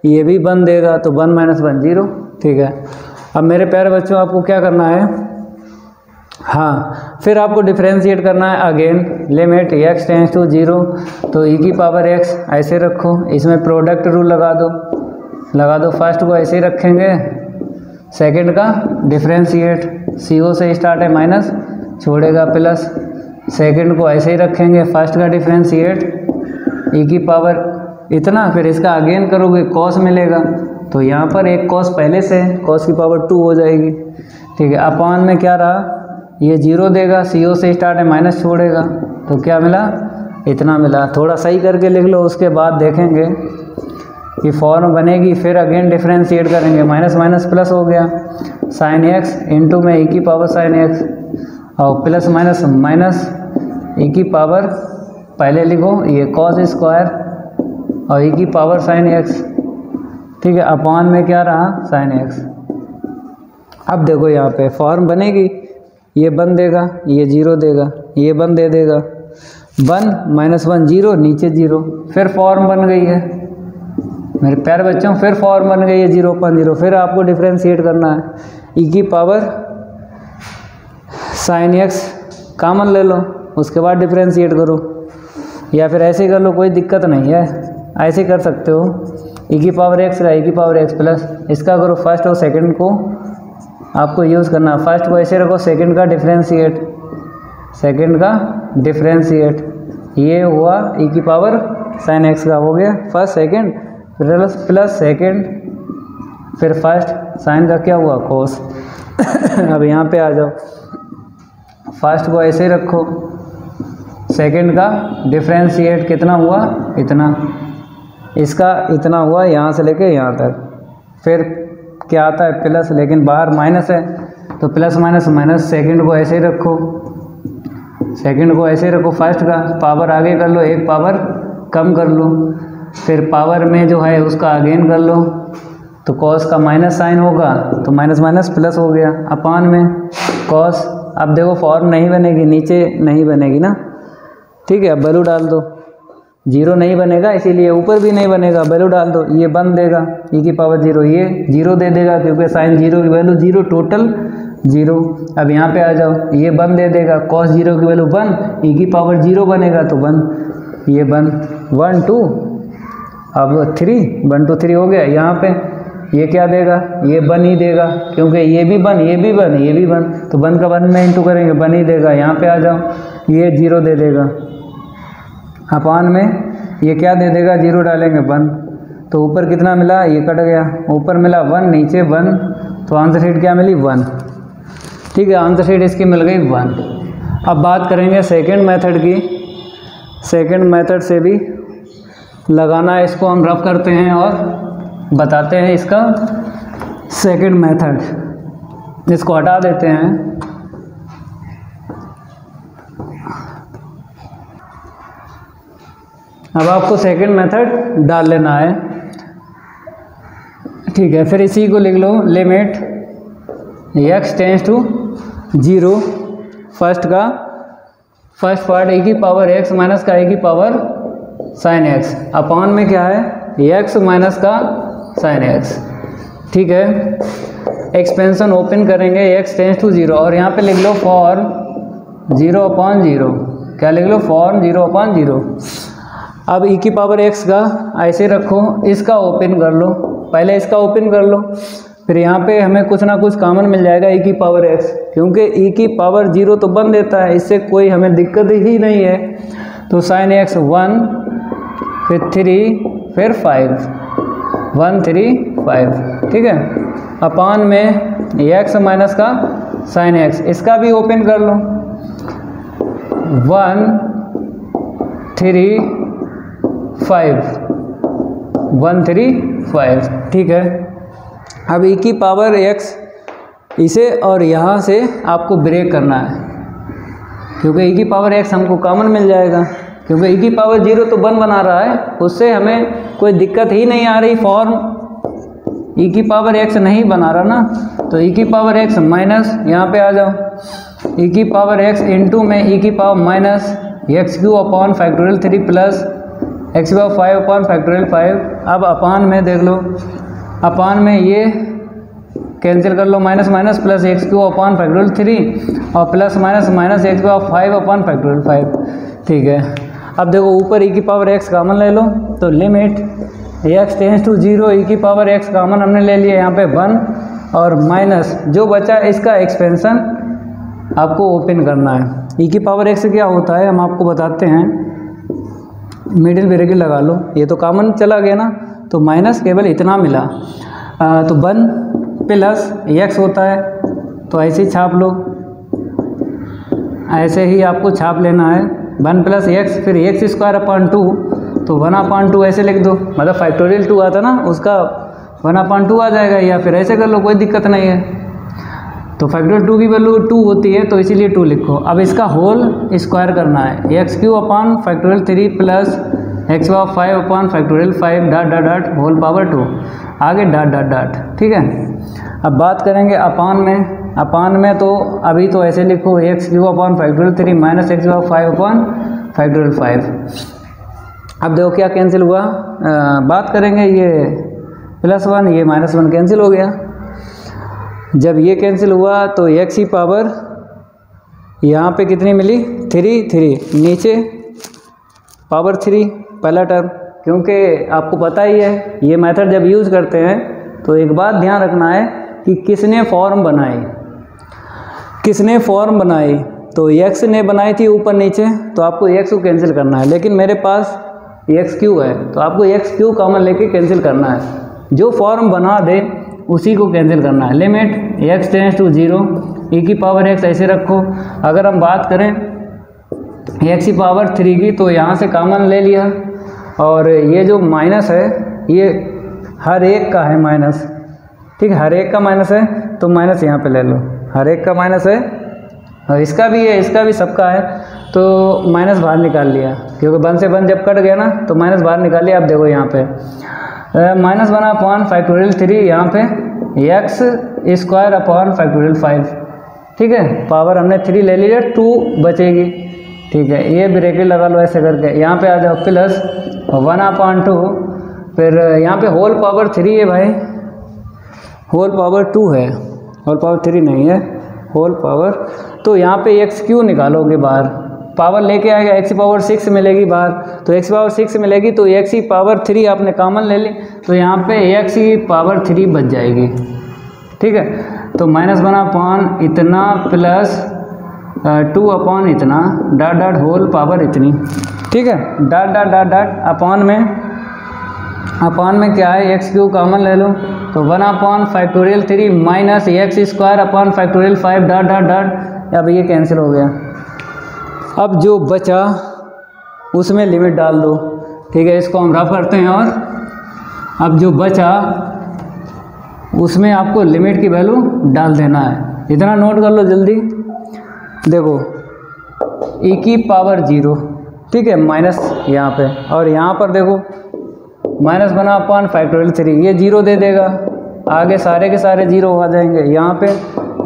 ये भी 1 देगा, तो 1 माइनस 1 0। ठीक है, अब मेरे प्यारे बच्चों आपको क्या करना है, हाँ फिर आपको डिफ्रेंशिएट करना है again. Limit x tends to 0, तो e की पावर x ऐसे रखो, इसमें प्रोडक्ट रूल लगा दो। फर्स्ट को ऐसे ही रखेंगे, सेकंड का डिफ्रेंशिएट, CO से स्टार्ट है, माइनस छोड़ेगा प्लस, सेकंड को ऐसे ही रखेंगे, फर्स्ट का डिफ्रेंशिएट e की पावर इतना, फिर इसका अगेन करोगे कॉस मिलेगा, तो यहाँ पर एक कॉस पहले से कॉस की पावर 2 हो जाएगी। ठीक है, अपॉन में क्या रहा, ये 0 देगा, CO से स्टार्ट है, माइनस छोड़ेगा, तो क्या मिला, इतना मिला। थोड़ा सही करके लिख लो, उसके बाद देखेंगे कि फॉर्म बनेगी। फिर अगेन डिफ्रेंशिएट करेंगे, माइनस माइनस प्लस हो गया, साइन x इंटू में e की पावर साइन x, और प्लस माइनस माइनस e की पावर पहले लिखो, ये कॉस स्क्वायर और e की पावर साइन x। ठीक है, अपॉन में क्या रहा, साइन x। अब देखो यहाँ पे फॉर्म बनेगी, ये 1 देगा, ये 0 देगा, ये 1 दे देगा, 1 माइनस 1 0, नीचे 0, फिर फॉर्म बन गई है मेरे प्यारे बच्चों, फिर फॉर्म बन गई है 0/0। फिर आपको डिफ्रेंशिएट करना है, e की पावर साइन x कॉमन ले लो, उसके बाद डिफ्रेंशिएट करो, या फिर ऐसे कर लो, कोई दिक्कत नहीं है, ऐसे कर सकते हो। e की पावर x का e की पावर x प्लस, इसका करो फर्स्ट और सेकंड को आपको यूज़ करना। फर्स्ट को ऐसे रखो, सेकंड का डिफ्रेंशिएट, ये हुआ e की पावर साइन x का, हो गया फर्स्ट सेकंड प्लस सेकंड, फिर फर्स्ट साइन का क्या हुआ, कोस। अब यहाँ पे आ जाओ, फर्स्ट को ऐसे रखो, सेकंड का डिफ्रेंशिएट कितना हुआ, इतना, इसका इतना हुआ यहाँ से लेके यहाँ तक, फिर क्या आता है प्लस, लेकिन बाहर माइनस है तो प्लस माइनस माइनस, सेकंड को ऐसे ही रखो, सेकंड को ऐसे रखो, फर्स्ट का पावर आगे कर लो, एक पावर कम कर लो, फिर पावर में जो है उसका अगेन कर लो, तो कॉस का माइनस साइन होगा तो माइनस माइनस प्लस हो गया अपान में कॉस। अब देखो फॉर्म नहीं बनेगी, नीचे नहीं बनेगी ना, ठीक है। अब वैल्यू डाल दो, जीरो नहीं बनेगा इसीलिए ऊपर भी नहीं बनेगा, वैल्यू डाल दो, ये 1 देगा e की पावर 0, ये 0 दे देगा क्योंकि साइन 0 की वैल्यू 0, टोटल 0। अब यहाँ पे आ जाओ, ये 1 दे देगा, cos 0 की वैल्यू 1, e की पावर 0 बनेगा तो 1, ये 1 1 2, अब 3 1 2 3 हो गया। यहाँ पे ये क्या देगा, ये 1 ही देगा क्योंकि ये भी 1, ये भी 1, ये भी 1, तो 1 का 1 में इंटू करेंगे 1 ही देगा। यहाँ पे आ जाओ, ये 0 दे देगा अपान में, ये क्या दे देगा, 0 डालेंगे 1, तो ऊपर कितना मिला, ये कट गया, ऊपर मिला 1 नीचे 1, तो आंसर शीट क्या मिली 1, ठीक है। आंसर शीट इसकी मिल गई 1। अब बात करेंगे सेकंड मेथड की। सेकंड मेथड से भी लगाना है, इसको हम रफ करते हैं और बताते हैं इसका सेकंड मेथड। इसको हटा देते हैं। अब आपको सेकंड मेथड डाल लेना है, ठीक है। फिर इसी को लिख लो, limit x tends to 0, first का फर्स्ट पार्ट e की पावर x माइनस का e की पावर साइन x, अपॉन में क्या है x माइनस का साइन x, ठीक है। एक्सपेंशन ओपन करेंगे x टेंस टू 0 और यहाँ पे लिख लो फॉर्म 0/0, क्या लिख लो, फॉर्म 0/0। अब e की पावर x का ऐसे रखो, इसका ओपन कर लो, पहले इसका ओपन कर लो, फिर यहाँ पे हमें कुछ ना कुछ कॉमन मिल जाएगा e की पावर x, क्योंकि e की पावर 0 तो 1 देता है, इससे कोई हमें दिक्कत ही नहीं है। तो साइन x 1, फिर 3, फिर 5, 1 3 5, ठीक है। अपान में x माइनस का साइन x, इसका भी ओपन कर लो, 1 3 5, 1 3 5, ठीक है। अब e की पावर x इसे और यहाँ से आपको ब्रेक करना है, क्योंकि e की पावर x हमको कॉमन मिल जाएगा, क्योंकि e की पावर 0 तो 1 बना रहा है, उससे हमें कोई दिक्कत ही नहीं आ रही, फॉर्म e की पावर x नहीं बना रहा ना, तो e की पावर x माइनस, यहाँ पे आ जाओ, e की पावर x इंटू में e की power minus x³ upon factorial 3 plus x/5 upon factorial 5। अब अपान में देख लो, अपान में ये कैंसिल कर लो, minus minus plus x³ upon factorial 3 और plus minus minus x/5 upon factorial 5, ठीक है। अब देखो ऊपर e की पावर x कॉमन ले लो, तो limit x tends to 0, e की पावर x कॉमन हमने ले लिया, यहाँ पे 1 और माइनस जो बचा इसका एक्सपेंशन आपको ओपन करना है। e की पावर x क्या होता है हम आपको बताते हैं, मिडिल ब्रैकेट लगा लो, ये तो कॉमन चला गया ना, तो माइनस केवल इतना मिला, तो 1 प्लस x होता है, तो ऐसे ही छाप लो, ऐसे ही आपको छाप लेना है, 1 प्लस x, फिर x² अपॉन 2, तो 1/2 ऐसे लिख दो, मतलब फैक्टोरियल 2 आता ना उसका 1/2 आ जाएगा, या फिर ऐसे कर लो, कोई दिक्कत नहीं है। तो फैक्टोरियल 2 की वैल्यू 2 होती है, तो इसीलिए 2 लिखो। अब इसका होल स्क्वायर करना है, x³ upon factorial 3 plus x/5 upon factorial 5 dot dot dot whole power 2, आगे डॉट डॉट डॉट, ठीक है। अब बात करेंगे अपान में, अपान में तो अभी तो ऐसे लिखो, x³ upon factorial 3 minus x/5 upon factorial 5। अब देखो क्या कैंसिल हुआ, बात करेंगे, ये +1 ये -1 कैंसिल हो गया। जब ये कैंसिल हुआ तो x की पावर यहाँ पे कितनी मिली, 3 नीचे पावर 3 पहला टर्म, क्योंकि आपको पता ही है ये मेथड जब यूज़ करते हैं तो एक बात ध्यान रखना है कि किसने फॉर्म बनाई, किसने फॉर्म बनाई, तो x ने बनाई थी ऊपर नीचे, तो आपको x को कैंसिल करना है, लेकिन मेरे पास x³ है तो आपको x³ कॉमन लेके कैंसिल करना है, जो फॉर्म बना दे उसी को कैंसिल करना है। Limit x tends to 0, e की पावर x ऐसे रखो। अगर हम बात करें x की पावर 3 की, तो यहाँ से कॉमन ले लिया, और ये जो माइनस है ये हर एक का है माइनस, ठीक है, हर एक का माइनस है, तो माइनस यहाँ पे ले लो, हर एक का माइनस है और इसका भी है, इसका भी सबका है, तो माइनस बाहर निकाल लिया, क्योंकि 1 से 1 जब कट गया ना तो माइनस बाहर निकाल लिया। अब देखो यहाँ पे माइनस 1 अपॉन फैक्टोरियल 3, यहाँ पे एक्स स्क्वायर अपॉन फैक्टोरियल 5, ठीक है। पावर हमने 3 ले लिया, 2 बचेगी, ठीक है। ये ब्रैकेट लगा लो ऐसे करके, यहाँ पे आ जाओ प्लस 1/2, फिर यहाँ पे होल पावर 3 है भाई, होल पावर 2 है, होल पावर 3 नहीं है, होल पावर। तो यहाँ पे एक्स क्यू निकालोगे बाहर, पावर लेके आएगा, एक्स पावर 6 मिलेगी बाहर, तो एक्स पावर 6 मिलेगी, तो एक्स की पावर 3 आपने कॉमन ले ली, तो यहाँ पे एक्स की पावर 3 बच जाएगी, ठीक है। तो -1 अपॉन इतना प्लस 2 अपॉन इतना डॉट डॉट होल पावर इतनी, ठीक है। Dot dot dot dot upon में क्या है, एक्स क्यू कॉमन ले लो, तो 1 upon factorial 3 minus x square upon factorial 5 dot dot dot. अब ये कैंसिल हो गया। अब जो बचा उसमें लिमिट डाल दो, ठीक है। इसको हम रफ करते हैं, और अब जो बचा उसमें आपको लिमिट की वैल्यू डाल देना है। इतना नोट कर लो जल्दी, देखो e की पावर 0, ठीक है, माइनस यहाँ पे, और यहाँ पर देखो -1 अपॉन फैक्टोरियल 3, ये 0 दे देगा, आगे सारे के सारे 0 आ जाएंगे। यहाँ पे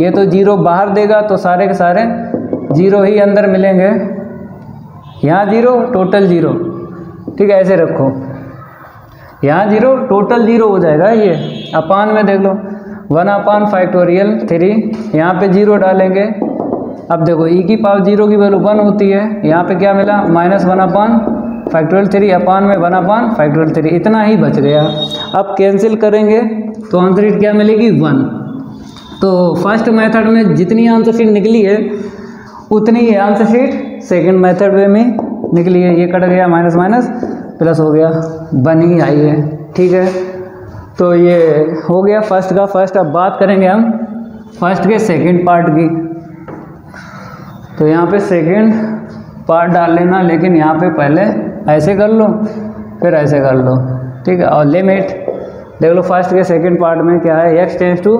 ये तो 0 बाहर देगा, तो सारे के सारे 0 ही अंदर मिलेंगे, यहाँ 0 टोटल 0, ठीक है। ऐसे रखो, यहाँ 0 टोटल 0 हो जाएगा। ये अपान में देख लो 1 अपॉन फैक्टोरियल 3, यहाँ पे 0 डालेंगे। अब देखो e की पावर 0 की वैल्यू 1 होती है, यहाँ पे क्या मिला -1 अपॉन फैक्टोरियल 3 अपान में 1 अपॉन फैक्टोरियल 3, इतना ही बच गया। अब कैंसिल करेंगे तो आंसर शीट क्या मिलेगी, 1। तो फर्स्ट मेथड में जितनी आंसर शीट निकली है उतनी ही आंसर शीट सेकंड मेथड में निकली है। ये कट गया, माइनस माइनस प्लस हो गया, 1 ही आई है, ठीक है। तो ये हो गया फर्स्ट का फर्स्ट। अब बात करेंगे हम फर्स्ट के सेकंड पार्ट की। तो यहाँ पे सेकंड पार्ट डाल लेना, लेकिन यहाँ पे पहले ऐसे कर लो फिर ऐसे कर लो, ठीक है। और लिमिट देख लो, फर्स्ट के सेकंड पार्ट में क्या है, x टेंस टू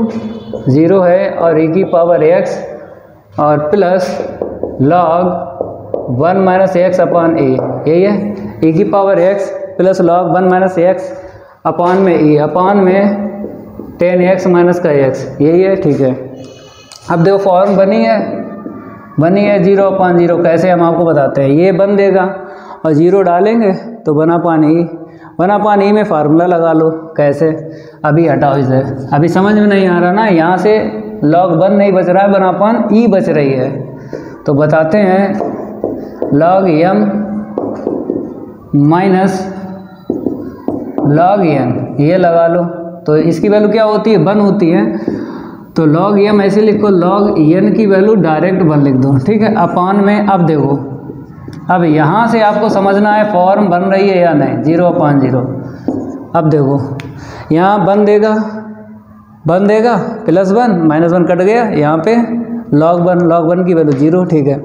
0 है, और e की पावर x और plus log 1 minus X upon A, यही है। e की power x plus log 1 minus X upon में e, अपॉन में 10x माइनस का x, यही है, ठीक है। अब देखो फॉर्म बनी है 0/0, कैसे हम आपको बताते हैं। ये बन देगा और 0 डालेंगे तो 1/e में फार्मूला लगा लो। कैसे, अभी हटाओ इसे, अभी समझ में नहीं आ रहा ना, यहाँ से log 1 नहीं बच रहा है, 1/e बच रही है। तो बताते हैं log m minus log n, ये लगा लो। तो इसकी वैल्यू क्या होती है, 1 होती है। तो log m ऐसे लिखो, log n की वैल्यू डायरेक्ट 1 लिख दो, ठीक है, अपान में। अब देखो, अब यहाँ से आपको समझना है फॉर्म बन रही है या नहीं, 0/0। अब देखो यहाँ बन देगा +1 -1 कट गया, यहाँ पे log 1 की वैल्यू 0, ठीक है।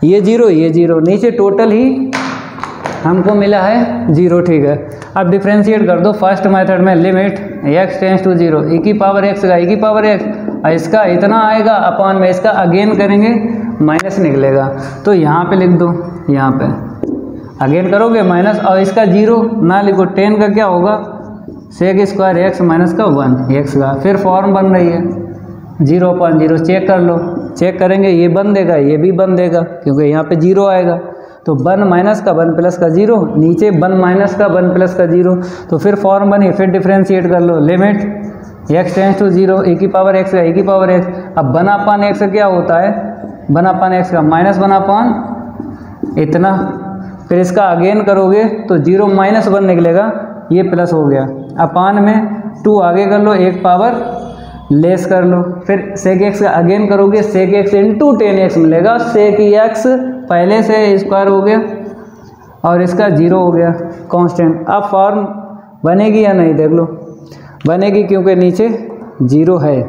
ये 0 नीचे टोटल ही हमको मिला है 0, ठीक है। अब डिफ्रेंशिएट कर दो फर्स्ट मेथड में, limit x tends to 0, e की पावर x का e की पावर x, इसका इतना आएगा अपान में, इसका अगेन करेंगे माइनस निकलेगा, तो यहाँ पे लिख दो, यहाँ पे अगेन करोगे माइनस, और इसका 0 ना लिखो। 10 का क्या होगा, सेक स्क्वायर x माइनस का 1 x का, फिर फॉर्म बन रही है 0/0। चेक कर लो, चेक करेंगे ये बन देगा, ये भी बन देगा, क्योंकि यहाँ पे 0 आएगा। तो 1 माइनस का 1 प्लस का 0, नीचे 1 माइनस का 1 प्लस का 0, तो फिर फॉर्म बनी, फिर डिफ्रेंशिएट कर लो, limit x tends to 0, e की पावर x का e की पावर x। अब 1/x का क्या होता है, 1/x का -1/, इतना, फिर इसका अगेन करोगे तो 0 - 1 निकलेगा, ये प्लस हो गया, अपान में 2 आगे कर लो, 1 पावर लेस कर लो, फिर सेक x का अगेन करोगे, सेक x इंटू 10x मिलेगा, सेक x पहले से स्क्वायर हो गया और इसका 0 हो गया कांस्टेंट। अब फॉर्म बनेगी या नहीं, देख लो, बनेगी, क्योंकि नीचे 0 है,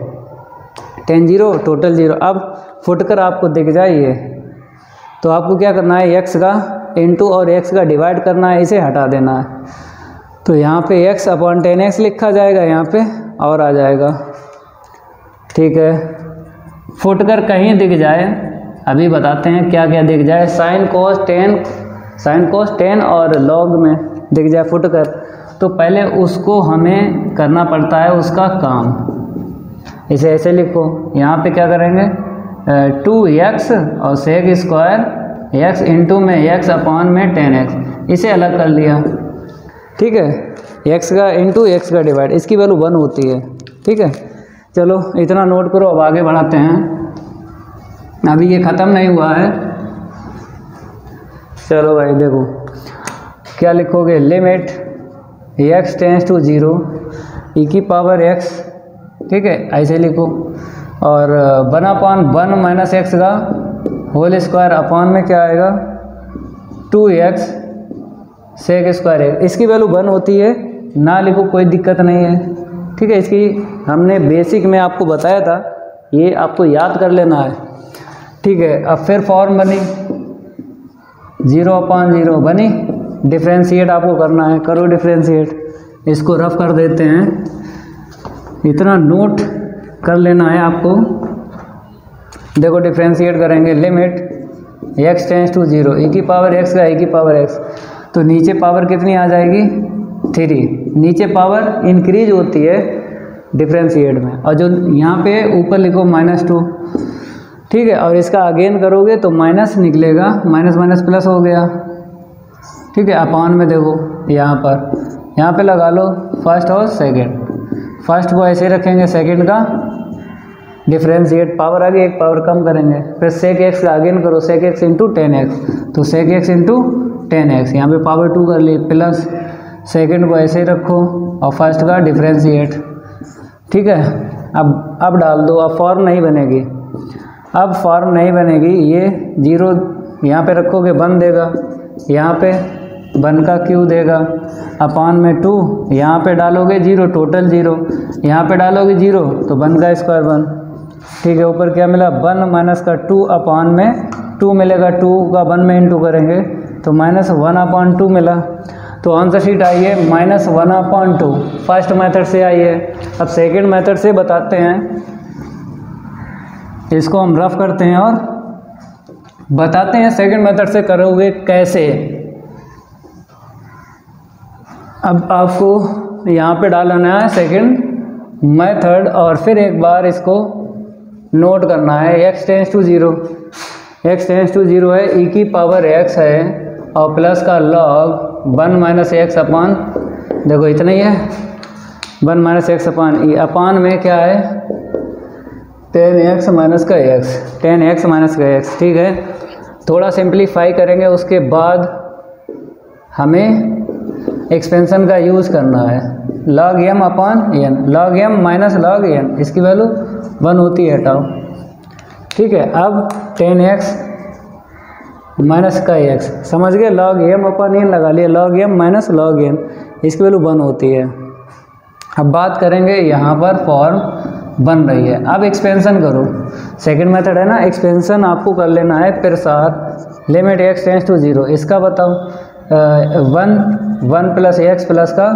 10 0 टोटल 0। अब फुटकर आपको दिख जाइए, तो आपको क्या करना है, x का इंटू और x का डिवाइड करना है, इसे हटा देना है। तो यहाँ पे x अपॉन 10x लिखा जाएगा, यहाँ पे और आ जाएगा, ठीक है। फुटकर कहीं दिख जाए अभी बताते हैं क्या क्या दिख जाए। साइन कोस टेन और लॉग में दिख जाए फुट कर, तो पहले उसको हमें करना पड़ता है उसका काम। इसे ऐसे लिखो, यहाँ पे क्या करेंगे 2x और सेक स्क्वायर x इंटू में x अपॉन में 10x, इसे अलग कर लिया। ठीक है, x का इंटू x का डिवाइड, इसकी वैल्यू 1 होती है। ठीक है, चलो इतना नोट करो, अब आगे बढ़ाते हैं। अभी ये ख़त्म नहीं हुआ है। चलो भाई देखो क्या लिखोगे, limit x tends to 0 e की पावर x, ठीक है ऐसे लिखो, और 1/1 माइनस एक्स का होल स्क्वायर अपॉन में क्या आएगा 2x सेक स्क्वायर है, इसकी वैल्यू 1 होती है, ना लिखो कोई दिक्कत नहीं है। ठीक है, इसकी हमने बेसिक में आपको बताया था, ये आपको याद कर लेना है। ठीक है, अब फिर फॉर्म बनी 0/0 बनी, डिफ्रेंशिएट आपको करना है, करो डिफ्रेंशिएट। इसको रफ कर देते हैं, इतना नोट कर लेना है आपको। देखो डिफ्रेंशिएट करेंगे, limit x tends to 0 e की पावर x का e की पावर x, तो नीचे पावर कितनी आ जाएगी 3, नीचे पावर इंक्रीज होती है डिफ्रेंशिएट में, और जो यहाँ पे ऊपर लिखो -2। ठीक है, और इसका अगेन करोगे तो माइनस निकलेगा, माइनस माइनस प्लस हो गया। ठीक है, अपॉन में देखो यहाँ पे लगा लो फर्स्ट और सेकंड, फर्स्ट को ऐसे रखेंगे, सेकंड का डिफ्रेंशिएट, पावर आगे एक पावर कम करेंगे, फिर सेक एक्स का अगेन करो, सेक एक्स इंटू 10x, तो सेक एक्स इंटू 10x, यहाँ पे पावर 2 कर ली, प्लस सेकंड को ऐसे ही रखो और फर्स्ट का डिफ्रेंशिएट। ठीक है, अब डाल दो, अब फॉर्म नहीं बनेगी, अब फॉर्म नहीं बनेगी, ये 0 यहाँ पे रखोगे 1 देगा, यहाँ पे 1 का क्यू देगा, अपॉन में 2, यहाँ पे डालोगे 0, टोटल 0, यहाँ पे डालोगे 0 तो 1 का स्क्वायर 1। ठीक है, ऊपर क्या मिला 1 माइनस का 2 अपॉन में 2 मिलेगा, 2 का 1 में इंटू करेंगे तो -1/2 मिला। तो आंसर शीट आई है -1/2, फर्स्ट मेथड से आई है। अब सेकंड मेथड से बताते हैं, इसको हम रफ करते हैं और बताते हैं सेकंड मेथड से करोगे कैसे। अब आपको यहाँ पे डालना है सेकंड मेथड, और फिर एक बार इसको नोट करना है। x टेंस टू 0 है, e की पावर x है, और प्लस का log 1 माइनस एक्स अपॉन, देखो इतना ही है 1 माइनस एक्स अपॉन ई, अपॉन में क्या है 10x माइनस का x, 10x माइनस का x। ठीक है, थोड़ा सिंप्लीफाई करेंगे, उसके बाद हमें एक्सपेंशन का यूज़ करना है, log m upon n, log m minus log n, इसकी वैल्यू 1 होती है, हटाओ। ठीक है, अब 10x माइनस का x, समझ गए, log m अपॉन n लगा लिया, log m minus log n, इसकी वैल्यू 1 होती है। अब बात करेंगे, यहाँ पर फॉर्म बन रही है, अब एक्सपेंशन करो, सेकंड मेथड है ना, एक्सपेंशन आपको कर लेना है फिर साथ, लिमिट x टेंस टू 0, इसका बताओ 1 प्लस एक्स प्लस का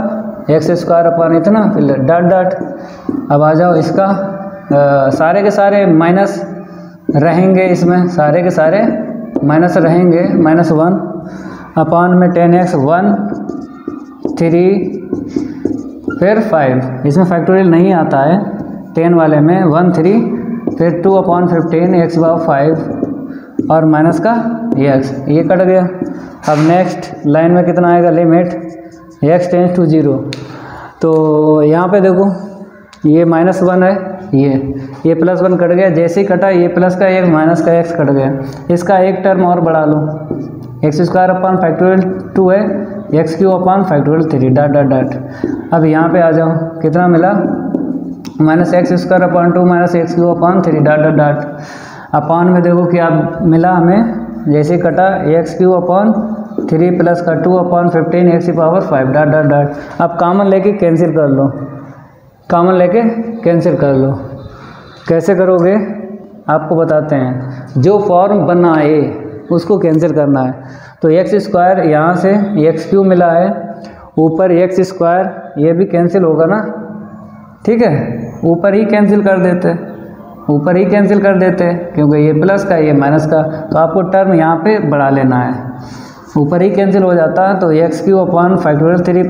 एक्स स्क्वायर अपॉन इतना, फिर डॉट डॉट। अब आ जाओ, इसका सारे के सारे माइनस रहेंगे, इसमें सारे के सारे माइनस रहेंगे, -1 अपॉन में 10x 1 3 फिर 5, इसमें फैक्टोरियल नहीं आता है 10 वाले में, 1 3 फिर 2 अपॉन 15 x पावर 5 और माइनस का x, ये कट गया। अब नेक्स्ट लाइन में कितना आएगा, लिमिट x टेंस टू 0, तो यहाँ पे देखो ये -1 है, ये +1 कट गया, जैसे ही कटा ये प्लस का एक माइनस का x कट गया, इसका एक टर्म और बढ़ा लो, एक्स स्क्वायर अपॉन फैक्टोरियल 2 है, x Q upon factorial 3 dot dot dot. अब यहाँ पे आ जाओ, कितना मिला -x square upon 2 minus x Q upon 3 dot dot dot. Upon में देखो क्या मिला हमें, जैसे कटा एक्स क्यू अपॉन 3 प्लस का 2 अपॉन 15 एक्स की पावर 5 डॉट डॉट डॉट। अब कॉमन लेके कैंसिल कर लो, कॉमन लेके कैंसिल कर लो। कैसे करोगे आपको बताते हैं, जो फॉर्म बना है उसको कैंसिल करना है। तो एक्स स्क्वायर यहाँ से एक्स क्यू मिला है, ऊपर एक्स स्क्वायर, ये भी कैंसिल होगा ना, ठीक है, ऊपर ही कैंसिल कर देते, ऊपर ही कैंसिल कर देते हैं क्योंकि ये प्लस का ये माइनस का, तो आपको टर्म यहाँ पे बढ़ा लेना है, ऊपर ही कैंसिल हो जाता है। तो x³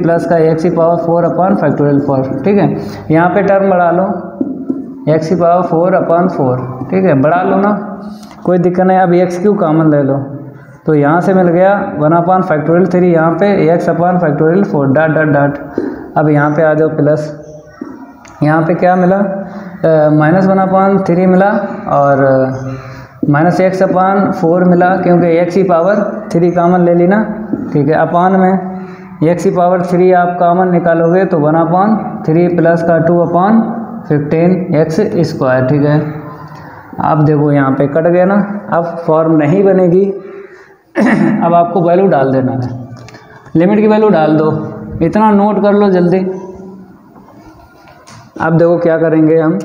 प्लस का x⁴/4, ठीक है। यहाँ पे टर्म बढ़ा लो x⁴/4, ठीक है, बढ़ा लो ना, कोई दिक्कत नहीं। अब x³ कॉमन ले लो, तो यहाँ से मिल गया 1/3, यहाँ पे x/4 डॉट डॉट डॉट। अब यहाँ पे आ जाओ प्लस, यहाँ पे क्या मिला, -1/3 मिला और -x/4 मिला क्योंकि x³ कॉमन ले ली ना, ठीक है। अपान में x³ आप कॉमन निकालोगे तो 1/3 प्लस का 2/15x², ठीक है। अब देखो यहाँ पे कट गया ना, अब फॉर्म नहीं बनेगी। अब आपको वैल्यू डाल देना है, लिमिट की वैल्यू डाल दो, इतना नोट कर लो जल्दी। अब देखो क्या करेंगे हम,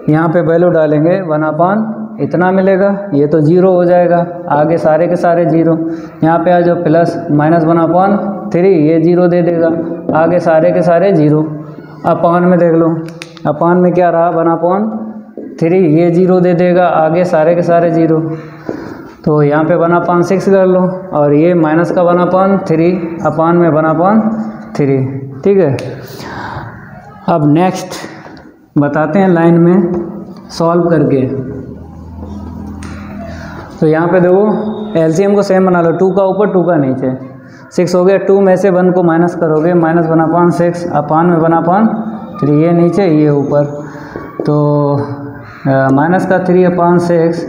यहाँ पे वैल्यू डालेंगे 1/, इतना मिलेगा, ये तो 0 हो जाएगा, आगे सारे के सारे 0। यहाँ पे आ जाओ प्लस -1/3, ये 0 दे देगा, आगे सारे के सारे 0। अपान में देख लो, अपान में क्या रहा 1/3, ये 0 दे देगा, आगे सारे के सारे 0। तो यहाँ पे 1/6 कर लो और ये माइनस का 1/3, अपान में 1/3, ठीक है। अब नेक्स्ट बताते हैं लाइन में सॉल्व करके। तो यहाँ पे देखो एलसीएम को सेम बना लो, 2 का ऊपर 2 का नीचे, 6 हो गया। 2 में से 1 को माइनस करोगे, -1/6, अपान में 1/3, ये नीचे ये ऊपर, तो माइनस का 3/6,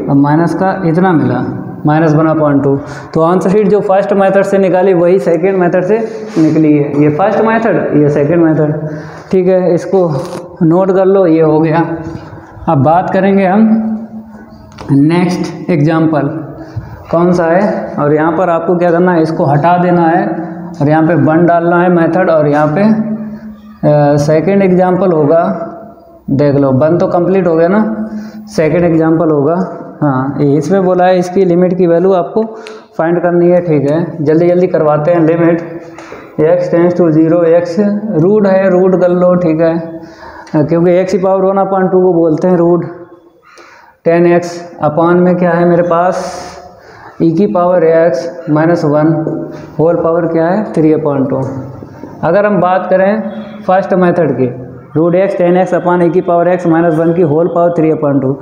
अब माइनस का इतना मिला -1/2। तो आंसर शीट जो फर्स्ट मेथड से निकाली वही सेकंड मेथड से निकली है, ये फर्स्ट मेथड, ये सेकंड मेथड, ठीक है। इसको नोट कर लो, ये हो गया। अब बात करेंगे हम नेक्स्ट एग्जाम्पल कौन सा है, और यहाँ पर आपको क्या करना है, इसको हटा देना है और यहाँ पे 1 डालना है मेथड, और यहाँ पे सेकंड एग्जाम्पल होगा, देख लो 1 तो कंप्लीट हो गया ना, सेकंड एग्जाम्पल होगा। हाँ, इसमें बोला है इसकी लिमिट की वैल्यू आपको फाइंड करनी है, ठीक है। जल्दी जल्दी करवाते हैं। लिमिट x→0, x रूट है, रूट कर लो, ठीक है, क्योंकि x⁴1/2 को बोलते हैं रूट। 10x अपान में क्या है मेरे पास, e⁻x -1 होल पावर क्या है 3/2। अगर हम बात करें फर्स्ट मेथड की, √x 10x अपान e⁻x -1 की whole power 3/2,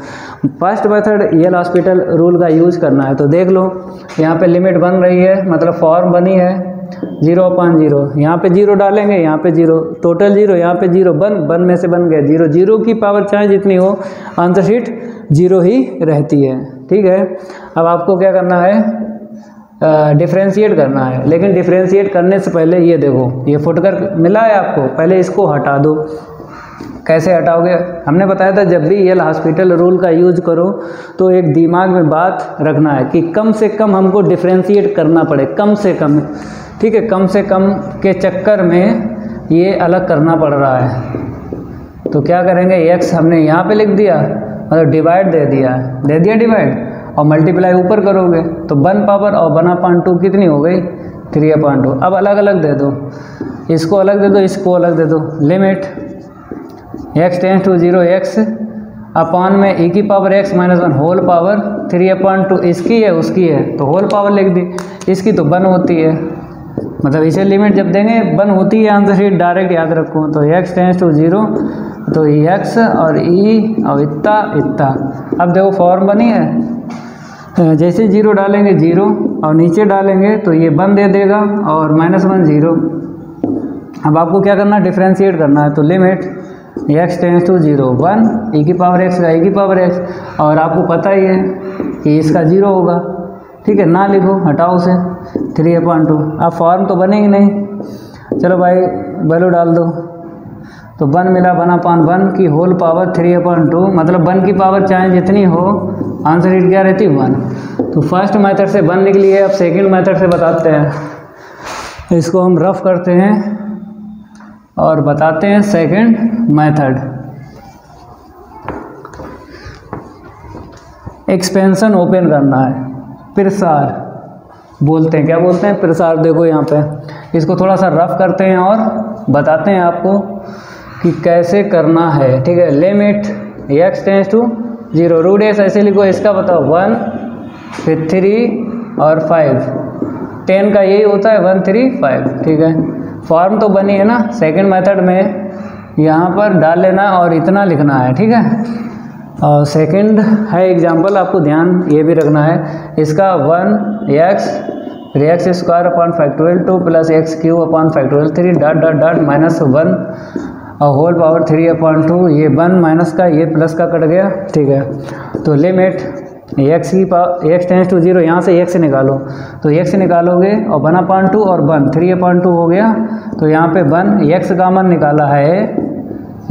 first method L Hospital rule का यूज़ करना है। तो देख लो यहाँ पे लिमिट बन रही है, मतलब फॉर्म बनी है 0/0, यहाँ पे 0 डालेंगे, यहाँ पे 0, टोटल 0, यहाँ पे 0, बन में से बन गया 0, 0 की पावर चाहे जितनी हो, आंसर शीट 0 ही रहती है, ठीक है। अब आपको क्या करना है, डिफ्रेंशिएट करना है, लेकिन डिफ्रेंशिएट करने से पहले ये देखो, ये फुटकर मिला है आपको, पहले इसको हटा दो। कैसे हटाओगे, हमने बताया था जब भी एल हॉस्पिटल रूल का यूज करो तो एक दिमाग में बात रखना है कि कम से कम हमको डिफ्रेंशिएट करना पड़े, कम से कम, ठीक है। कम से कम के चक्कर में ये अलग करना पड़ रहा है। तो क्या करेंगे, x हमने यहाँ पे लिख दिया, मतलब डिवाइड दे दिया डिवाइड, और मल्टीप्लाई ऊपर करोगे तो 1 पावर और 1/2 कितनी हो गई 3/2। अब अलग अलग दे दो, इसको अलग दे दो, इसको अलग दे दो। लिमिट x→0 x अपान में e⁻x -1 होल पावर 3/2, इसकी है उसकी है तो होल पावर लिख दी, इसकी तो 1 होती है, मतलब इसे लिमिट जब देंगे 1 होती है, आंसर शीट डायरेक्ट याद रखो। तो x→0 तो x और e और इतना। अब देखो फॉर्म बनी है, जैसे 0 डालेंगे 0 और नीचे डालेंगे तो ये 1 दे देगा और -1 0। अब आपको क्या करना है, डिफ्रेंशिएट करना है। तो लिमिट x→0 1 e⁻x का e⁻x, और आपको पता ही है कि इसका 0 होगा, ठीक है, ना लिखो, हटाओ उसे 3/2। अब फॉर्म तो बनेगी नहीं, चलो भाई वैल्यू डाल दो, तो 1 मिला 1/1 की होल पावर 3/2, मतलब 1 की पावर चाहे जितनी हो, आंसर शीट क्या रहती है 1। तो फर्स्ट मेथड से 1 निकली है। अब सेकंड मेथड से बताते हैं, इसको हम रफ करते हैं और बताते हैं सेकंड मेथड। एक्सपेंशन ओपन करना है, प्रसार बोलते हैं, क्या बोलते हैं, प्रसार। देखो यहाँ पे इसको थोड़ा सा रफ करते हैं और बताते हैं आपको कि कैसे करना है, ठीक है। Limit x tends to 0, root x ऐसे लिखो, इसका बताओ 1 फिर 3 और 5, 10 का यही होता है 1 3 5, ठीक है। फॉर्म तो बनी है ना, सेकंड मेथड में यहाँ पर डाल लेना और इतना लिखना है, ठीक है। और सेकंड है एग्जांपल, आपको ध्यान ये भी रखना है, इसका 1x फिर x square upon factorial 2 plus x Q upon factorial 3 dot dot dot minus 1 और होल पावर 3 अपॉन 2, ये 1 माइनस का ये प्लस का कट गया, ठीक है। तो लिमिट x टेंस टू 0, यहाँ से x निकालो, तो x निकालोगे और 1 अपॉन 2 और 1 3 अपॉन 2 हो गया, तो यहाँ पे 1 x कॉमन निकाला है,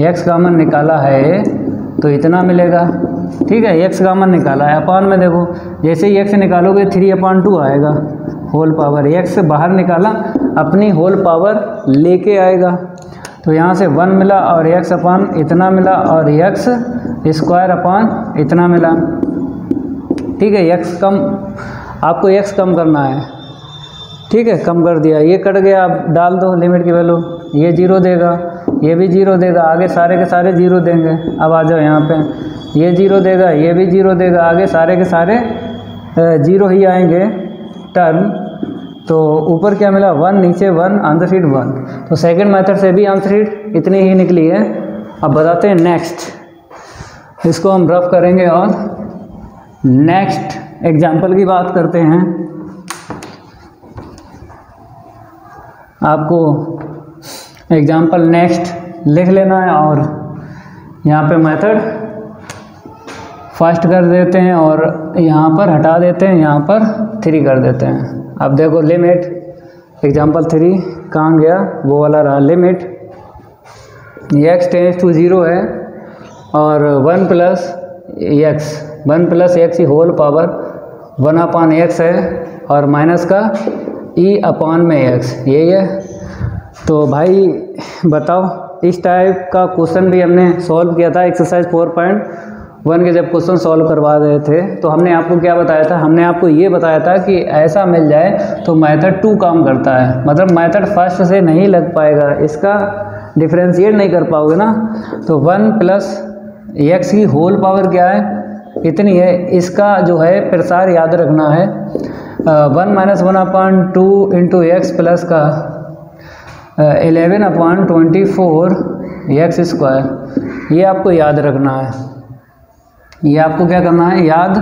x कॉमन निकाला है तो इतना मिलेगा, ठीक है। x कॉमन निकाला है, अपॉन में देखो जैसे ही x निकालोगे 3 अपॉन 2 आएगा, होल पावर x बाहर निकाला अपनी होल पावर लेके आएगा, तो यहाँ से 1 मिला और x अपॉन इतना मिला और x स्क्वायर अपॉन इतना मिला, ठीक है। x कम, आपको x कम करना है, ठीक है, कम कर दिया, ये कट गया, अब डाल दो लिमिट की वैल्यू, ये 0 देगा, ये भी 0 देगा, आगे सारे के सारे 0 देंगे। अब आ जाओ यहाँ पे, ये 0 देगा, ये भी 0 देगा, आगे सारे के सारे 0 ही आएंगे टर्म, तो ऊपर क्या मिला 1, नीचे 1, आंसर शीट 1। तो सेकंड मेथड से भी आंसर शीट इतनी ही निकली है। अब बताते हैं नेक्स्ट, इसको हम रफ करेंगे और नेक्स्ट एग्जाम्पल की बात करते हैं। आपको एग्जाम्पल नेक्स्ट लिख लेना है और यहाँ पे मेथड फर्स्ट कर देते हैं और यहाँ पर हटा देते हैं, यहाँ पर 3 कर देते हैं। अब देखो लिमिट एग्जाम्पल 3 कहाँ गया, वो वाला रहा, लिमिट x टेंस टू 0 है और 1 प्लस एक्स ही होल पावर 1 अपॉन x है और माइनस का e अपॉन में x, यही है। तो भाई बताओ, इस टाइप का क्वेश्चन भी हमने सॉल्व किया था एक्सरसाइज 4.1 के जब क्वेश्चन सॉल्व करवा रहे थे, तो हमने आपको क्या बताया था, हमने आपको ये बताया था कि ऐसा मिल जाए तो मेथड 2 काम करता है, मतलब मेथड फर्स्ट से नहीं लग पाएगा, इसका डिफ्रेंशिएट नहीं कर पाओगे ना। तो 1 प्लस एक्स की होल पावर क्या है, इतनी है, इसका जो है प्रसार याद रखना है 1 minus 1 upon 2 into x plus का 11 अपॉन 24 एक्स स्क्वायर, ये आपको याद रखना है, ये आपको क्या करना है, याद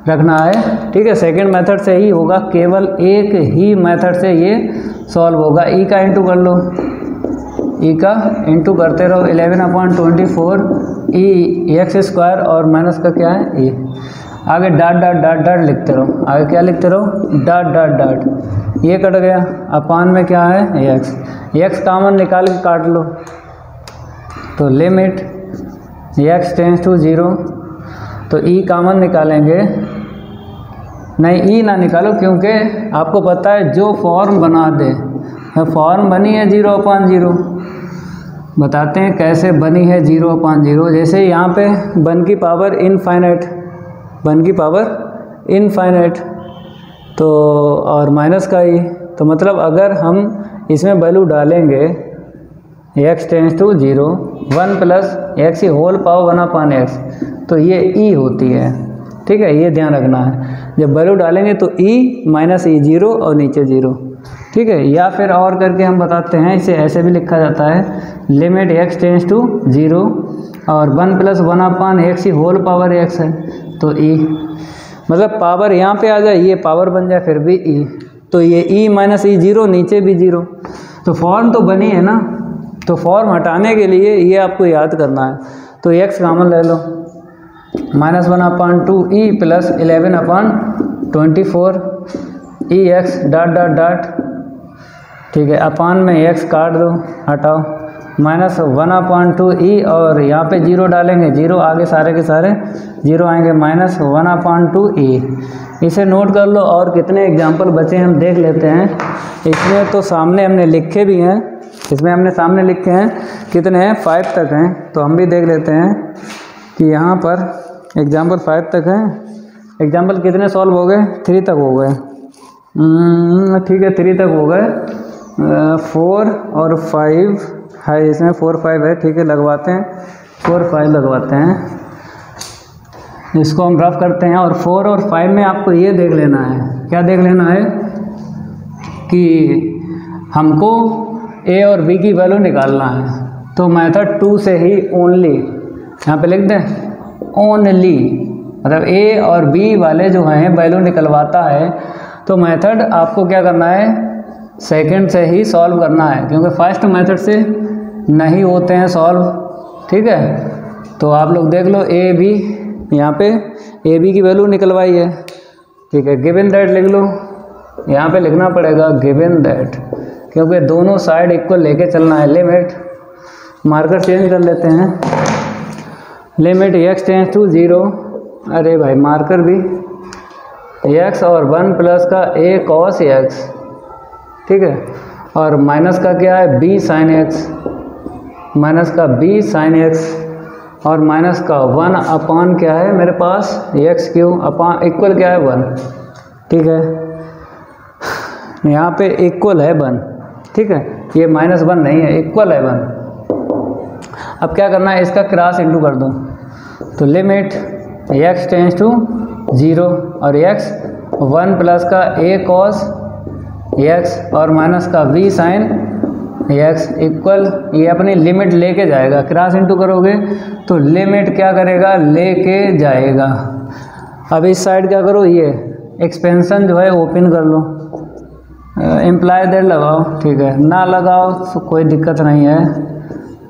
रखना है, ठीक है। सेकंड मेथड से ही होगा, केवल एक ही मेथड से ये सॉल्व होगा। ई का इंटू कर लो, ई का इंटू करते रहो, 11 अपॉन 24 ई एक्स स्क्वायर और माइनस का क्या है ई, आगे डॉट डॉट डॉट डॉट लिखते रहो, आगे क्या लिखते रहो, डॉट डॉट डॉट, ये कट गया, अपॉन में क्या है एक्स कॉमन निकाल के काट लो, तो लिमिट एक्स टेंस टू 0, तो ई कॉमन निकालेंगे, नहीं ई ना निकालो क्योंकि आपको पता है जो फॉर्म बना दे, फॉर्म बनी है 0 अपॉन 0, बताते हैं कैसे बनी है 0 अपॉन 0। जैसे यहाँ पे 1 की पावर इनफाइनाइट, 1 की पावर इनफाइनाइट, तो और माइनस का ई, तो मतलब अगर हम इसमें वैल्यू डालेंगे x tends to 0, 1 plus x ही होल पावर 1 अपॉन एक्स, तो ये ई होती है, ठीक है, ये ध्यान रखना है। जब वैल्यू डालेंगे तो ई माइनस ई 0 और नीचे 0, ठीक है। या फिर और करके हम बताते हैं, इसे ऐसे भी लिखा जाता है, लिमिट x टेंस टू 0 और 1 प्लस 1 अपॉन एक्स ही होल पावर x है, तो ई, मतलब पावर यहाँ पे आ जाए, ये पावर बन जाए फिर भी ई, तो ये ई माइनस ई 0, नीचे भी 0, तो फॉर्म तो बनी है ना, तो फॉर्म हटाने के लिए ये आपको याद करना है। तो x कॉमन ले लो, minus 1 upon 2 E plus 11 upon 24 E X dot dot dot, ठीक है, अपॉन में x काट दो, हटाओ, माइनस 1 अपॉन 2 ई और यहाँ पे 0 डालेंगे, 0 आगे सारे के सारे 0 आएंगे, माइनस 1 अपॉन 2 ई, इसे नोट कर लो। और कितने एग्जाम्पल बचे हम देख लेते हैं, इसमें तो सामने हमने लिखे भी हैं, इसमें हमने सामने लिखे हैं, कितने हैं 5 तक हैं, तो हम भी देख लेते हैं कि यहाँ पर एग्जाम्पल 5 तक हैं। एग्जाम्पल कितने सॉल्व हो गए, 3 तक हो गए, ठीक है 3 तक हो गए, 4 और 5 है, इसमें 4 5 है, ठीक है, लगवाते हैं 4 5 लगवाते हैं। इसको हम रफ करते हैं। और 4 और 5 में आपको ये देख लेना है, क्या देख लेना है कि हमको a और b की वैल्यू निकालना है। तो मेथड 2 से ही ओनली, यहाँ पे लिख दें ओनली, मतलब a और b वाले जो हैं वैल्यू निकलवाता है। तो मेथड आपको क्या करना है, सेकंड से ही सॉल्व करना है, क्योंकि फर्स्ट मेथड से नहीं होते हैं सॉल्व। ठीक है, तो आप लोग देख लो a b, यहाँ पे a b की वैल्यू निकलवाई है। ठीक है, गिवन दैट लिख लो, यहाँ पे लिखना पड़ेगा गिवन दैट, क्योंकि दोनों साइड इक्वल लेके चलना है। लिमिट, मार्कर चेंज कर लेते हैं, लिमिट x टेंस टू 0, अरे भाई मार्कर भी, x और 1 प्लस का a cos x, ठीक है, और माइनस का क्या है b sin x, माइनस का b sin x, और माइनस का 1 अपान क्या है मेरे पास एक्स क्यू, अपान इक्वल क्या है 1। ठीक है, यहाँ पे इक्वल है 1। ठीक है, ये -1 नहीं है, इक्वल है 1। अब क्या करना है, इसका क्रॉस इंटू कर दो, तो लिमिट x टेंस टू 0 और x 1 प्लस का a cos x और माइनस का b sin x इक्वल, ये अपनी लिमिट लेके जाएगा। क्रॉस इंटू करोगे तो लिमिट क्या करेगा, लेके जाएगा। अब इस साइड क्या करो, ये एक्सपेंशन जो है ओपन कर लो, इम्प्लाई दैट लगाओ। ठीक है, ना लगाओ तो कोई दिक्कत नहीं है।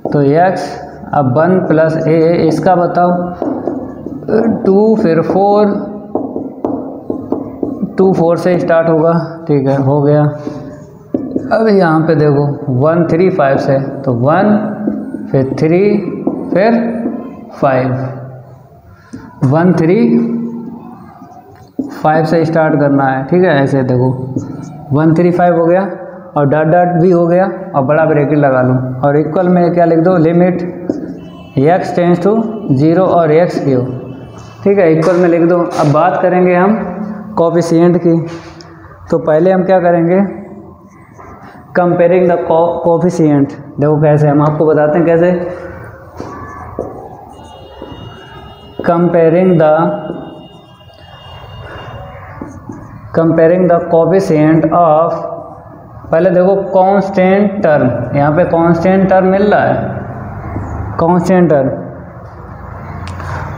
तो x अब 1 प्लस a, इसका बताओ 2, फिर 4, 2 4 से स्टार्ट होगा। ठीक है, हो गया। अब यहाँ पे देखो 1 3 5 से, तो 1 फिर 3 फिर 5, 1 3 5 से स्टार्ट करना है। ठीक है, ऐसे देखो 1 3 5 हो गया, और डॉट डॉट भी हो गया, और बड़ा ब्रैकेट लगा लो, और इक्वल में क्या लिख दो, लिमिट x टेंस टू 0 और x क्यू। ठीक है, इक्वल में लिख दो। अब बात करेंगे हम कोफिशिएंट की। तो पहले हम क्या करेंगे, कंपेयरिंग द कोफिशिएंट। देखो कैसे, हम आपको बताते हैं कैसे कंपेयरिंग द कोफिशिएंट ऑफ, पहले देखो कांस्टेंट टर्म, यहाँ पे कांस्टेंट टर्म मिल रहा है, कांस्टेंट टर्म।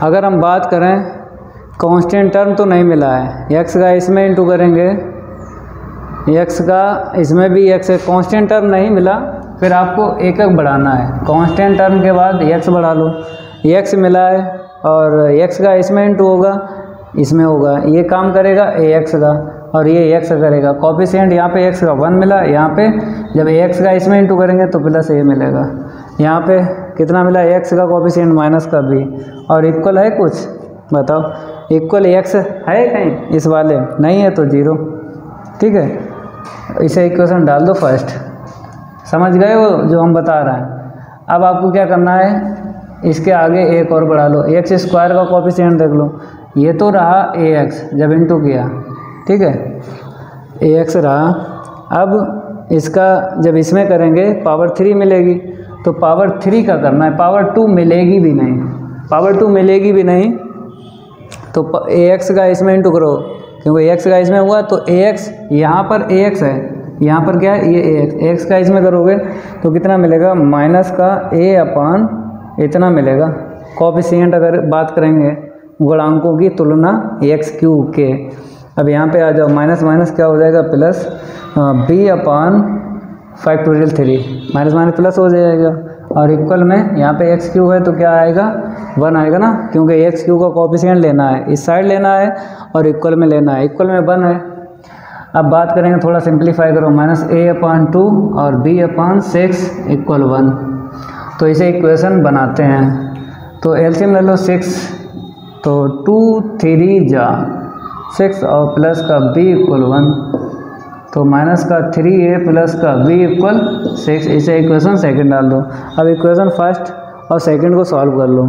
अगर हम बात करें, कांस्टेंट टर्म तो नहीं मिला है, x का इसमें इंटू करेंगे, x का इसमें भी x है, कांस्टेंट टर्म नहीं मिला, फिर आपको एक एक बढ़ाना है। कांस्टेंट टर्म के बाद x बढ़ा लो, x मिला है, और x का इसमें इंटू होगा, इसमें होगा, ये काम करेगा ax का, और ये x करेगा। कोफिशिएंट यहाँ पे x का 1 मिला, यहाँ पे जब ax का इसमें इंटू करेंगे तो प्लस a मिलेगा। यहाँ पे कितना मिला, x का कोफिशिएंट माइनस का b, और इक्वल है कुछ, बताओ इक्वल x है कहीं, इस वाले नहीं है तो 0। ठीक है, इसे इक्वेशन डाल दो फर्स्ट, समझ गए वो जो हम बता रहे हैं। अब आपको क्या करना है, इसके आगे एक और बढ़ा लो, x स्क्वायर का कोफिशिएंट देख लो, ये तो रहा ax जब इंटू किया। ठीक है, ax रहा, अब इसका जब इसमें करेंगे पावर 3 मिलेगी, तो पावर 3 का करना है, पावर 2 मिलेगी भी नहीं, पावर 2 मिलेगी भी नहीं, तो ax का इसमें इंटू करो, क्योंकि x का इसमें हुआ तो ax, यहाँ पर ax है, यहाँ पर क्या है ये x का इसमें करोगे तो कितना मिलेगा, माइनस का a अपान इतना मिलेगा। कोफिशिएंट अगर बात करेंगे गुणांकों की तुलना x क्यूब के, अब यहाँ पे आ जाओ, माइनस माइनस क्या हो जाएगा, प्लस b अपान फैक्टोरियल 3, माइनस माइनस प्लस हो जाएगा, और इक्वल में यहाँ पे x क्यूब है तो क्या आएगा, 1 आएगा ना, क्योंकि x क्यूब का कोफिशिएंट लेना है, इस साइड लेना है और इक्वल में लेना है, इक्वल में 1 है। अब बात करेंगे, थोड़ा सिंप्लीफाई करो, माइनस a अपान 2 और b अपान 6 इक्वल 1, तो इसे इक्वेशन बनाते हैं। तो एलसीएम ले लो 6, तो 2 3 जा 6 और प्लस का b इक्वल 1, तो माइनस का 3a प्लस का b इक्वल 6, इसे इक्वेशन सेकंड डाल दो। अब इक्वेशन फर्स्ट और सेकंड को सॉल्व कर लो,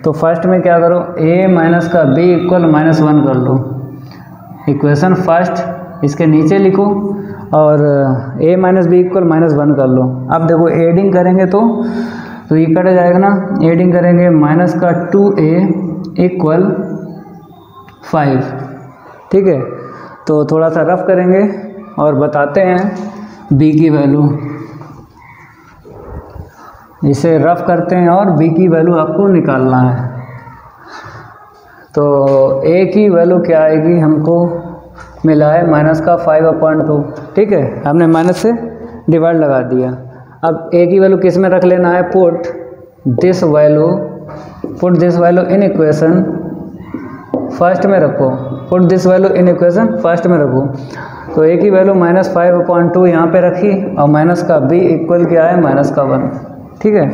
तो फर्स्ट में क्या करो, a माइनस का b इक्वल -1 कर लो, इक्वेशन फर्स्ट इसके नीचे लिखो, और a माइनस b इक्वल -1 कर लो। अब देखो एडिंग करेंगे तो ये कट जाएगा ना, एडिंग करेंगे, माइनस का 2a इक्वल 5। ठीक है, तो थोड़ा सा रफ करेंगे और बताते हैं b की वैल्यू। इसे रफ करते हैं और b की वैल्यू आपको निकालना है। तो a की वैल्यू क्या आएगी, हमको मिला है -5/2। ठीक है, हमने माइनस से डिवाइड लगा दिया। अब a की वैल्यू किस में रख लेना है, put this value in equation first में रखो, put this value in equation first में रखो। तो a की वैल्यू -5/2 यहाँ पे रखी और माइनस का b इक्वल क्या है, -1। ठीक है,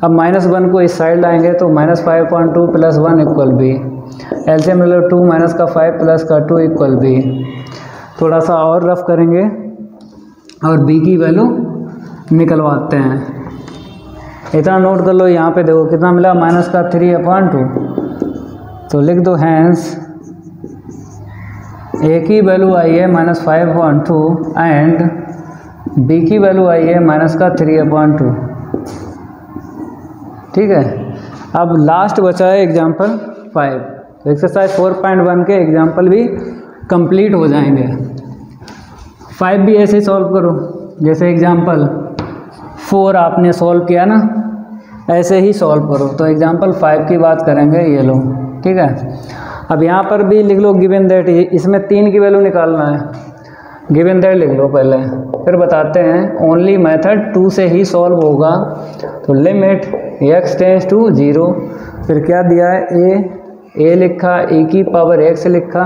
अब -1 को इस साइड लाएंगे तो -5/2 + 1 = b। एलसीएम ले लो 2 -5 + 2 = b। थोड़ा सा और रफ करेंगे और b की वैल्यू निकलवाते हैं। इतना नोट कर लो, यहाँ पे देखो कितना मिला, -3/2। तो लिख दो हैंस a की वैल्यू आई है -5/2 एंड b की वैल्यू आई है -3/2। ठीक है, अब लास्ट बचा है एग्जाम्पल 5। तो एक्सरसाइज 4.1 के एग्जाम्पल भी कंप्लीट हो जाएंगे। 5 भी ऐसे सॉल्व करो जैसे एग्जाम्पल 4 आपने सॉल्व किया ना, ऐसे ही सॉल्व करो। तो एग्जाम्पल 5 की बात करेंगे, ये लो। ठीक है, अब यहाँ पर भी लिख लो गिवन दैट, इसमें 3 की वैल्यू निकालना है, गिवन दैट लिख लो पहले, फिर बताते हैं। ओनली मेथड 2 से ही सॉल्व होगा। तो लिमिट x टेंस टू 0, फिर क्या दिया है, a लिखा, e की पावर x लिखा,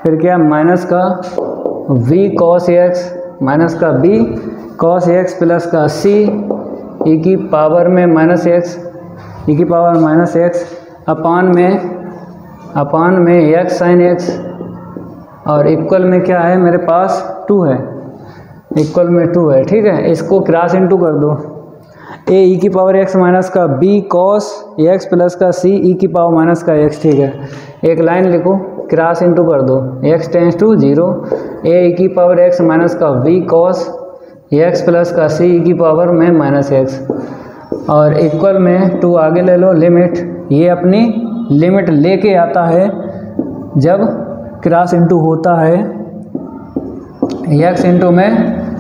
फिर क्या माइनस का v cos x माइनस का b cos x प्लस का c e की पावर में -x, e की पावर -x अपान में x sin x, और इक्वल में क्या है मेरे पास 2 है, इक्वल में 2 है। ठीक है, इसको क्रॉस इंटू कर दो, a e की पावर x माइनस का b cos x प्लस का c e की पावर माइनस का x। ठीक है, एक लाइन लिखो, क्रॉस इंटू कर दो, x tends to 0, a e की पावर x माइनस का v cos x प्लस का c e की पावर में -x, और इक्वल में 2 आगे ले लो। लिमिट, ये अपनी लिमिट लेके आता है जब क्रॉस इंटू होता है x इंटू में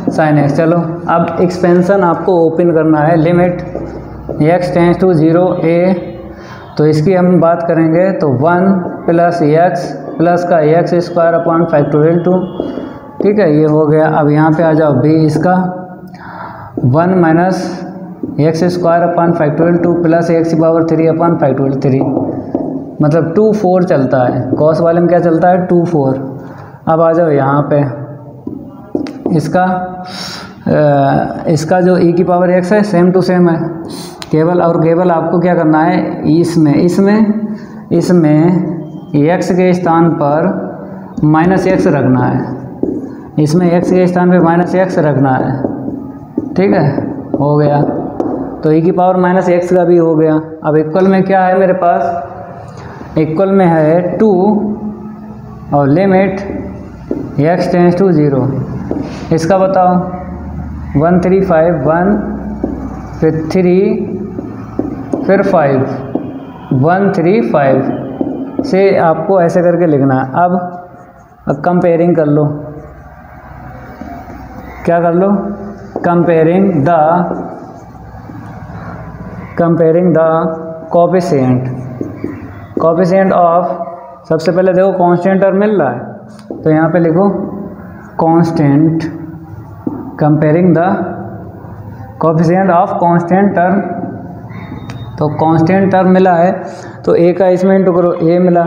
sin x। चलो अब एक्सपेंशन आपको ओपन करना है। Limit x tends to 0 a, तो इसकी हम बात करेंगे तो 1 + x प्लस का x² 2। ठीक है, ये हो गया। अब यहाँ पे आ जाओ b, इसका 1 - x² 2 प्लस x³ मतलब 2 4 चलता है। कॉस वाले में क्या चलता है, 2 4। अब आ जाओ यहाँ पे, इसका जो e की पावर x है सेम टू सेम है, केवल आपको क्या करना है, इसमें x के स्थान पर -x रखना है, इसमें x के स्थान पे -x रखना है। ठीक है, हो गया। तो e की पावर -x का भी हो गया। अब इक्वल में क्या है मेरे पास, इक्वल में है 2 और लिमिट x टेंस टू 0। इसका बताओ 1 3 5 1 फिर 3 फिर 5 1 3 5 से आपको ऐसे करके लिखना है। अब कंपेयरिंग कर लो, क्या कर लो, कंपेयरिंग द कोफिशिएंट ऑफ, सबसे पहले देखो कांस्टेंट टर्म मिल रहा है तो यहाँ पे लिखो constant, comparing the coefficient of constant term. तो कांस्टेंट टर्म मिला है तो a का इसमें इंटू करो a मिला,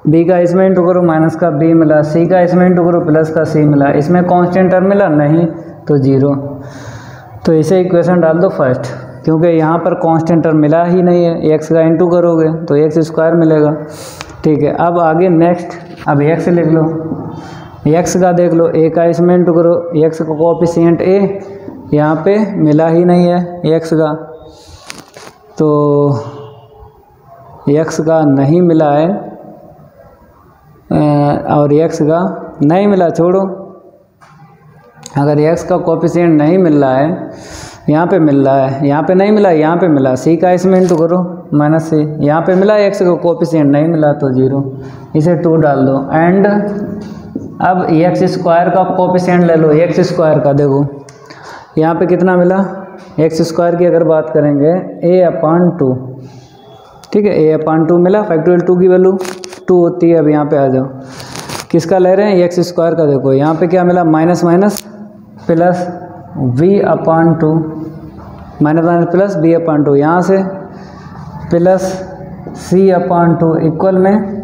b का इसमें इंटू करो माइनस का b मिला, c का इसमें इंटू करो प्लस का c मिला। इसमें कांस्टेंट टर्म मिला नहीं तो 0। तो इसे इक्वेशन डाल दो फर्स्ट, क्योंकि यहाँ पर कांस्टेंट टर्म मिला ही नहीं है। x का इंटू करोगे तो x² मिलेगा। ठीक है, अब आगे नेक्स्ट, अब x लिख लो, x का देख लो, a का इसमें इंटू करो, x का कोफिशिएंट a यहाँ पे मिला ही नहीं है x का, तो x का नहीं मिला है और x का नहीं मिला, छोड़ो। अगर x का कोफिशिएंट नहीं मिल रहा है, यहाँ पे मिल रहा है, यहाँ पे नहीं मिला, यहाँ पे मिला, c का इसमें इंटू करो, माइनस सी, यहाँ पे मिला एक्स का कोफिशिएंट, नहीं मिला तो 0, इसे 2 डाल दो। एंड अब एक्स स्क्वायर का कोफिशिएंट ले लो, एक्स स्क्वायर का, देखो यहाँ पे कितना मिला, एक्स स्क्वायर की अगर बात करेंगे a/2, ठीक है, a/2 मिला। फैक्टोरियल 2 की वैल्यू 2 होती है। अब यहाँ पे आ जाओ, किसका ले रहे हैं, एक्स स्क्वायर का। देखो यहाँ पे क्या मिला, minus minus plus v/2, minus minus plus b/2, यहाँ से प्लस c/2 इक्वल में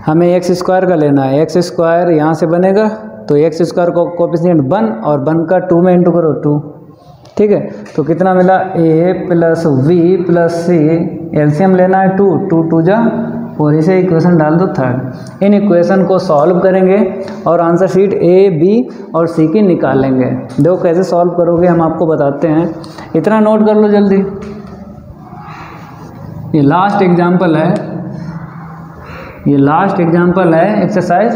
हमें एक्स स्क्वायर का लेना है। एक्स स्क्वायर यहाँ से बनेगा तो एक्स स्क्वायर को कोफिशिएंट 1 और 1 का 2 में इंटू करो 2, ठीक है। तो कितना मिला, a plus v plus c, LCM लेना है 2, 2 2 जा, और इसे इक्वेशन डाल दो थर्ड। इन इक्वेशन को सॉल्व करेंगे और आंसर शीट ए, बी और सी की निकालेंगे। देखो कैसे सॉल्व करोगे हम आपको बताते हैं, इतना नोट कर लो जल्दी। ये लास्ट एग्जाम्पल है, ये लास्ट एग्जाम्पल है एक्सरसाइज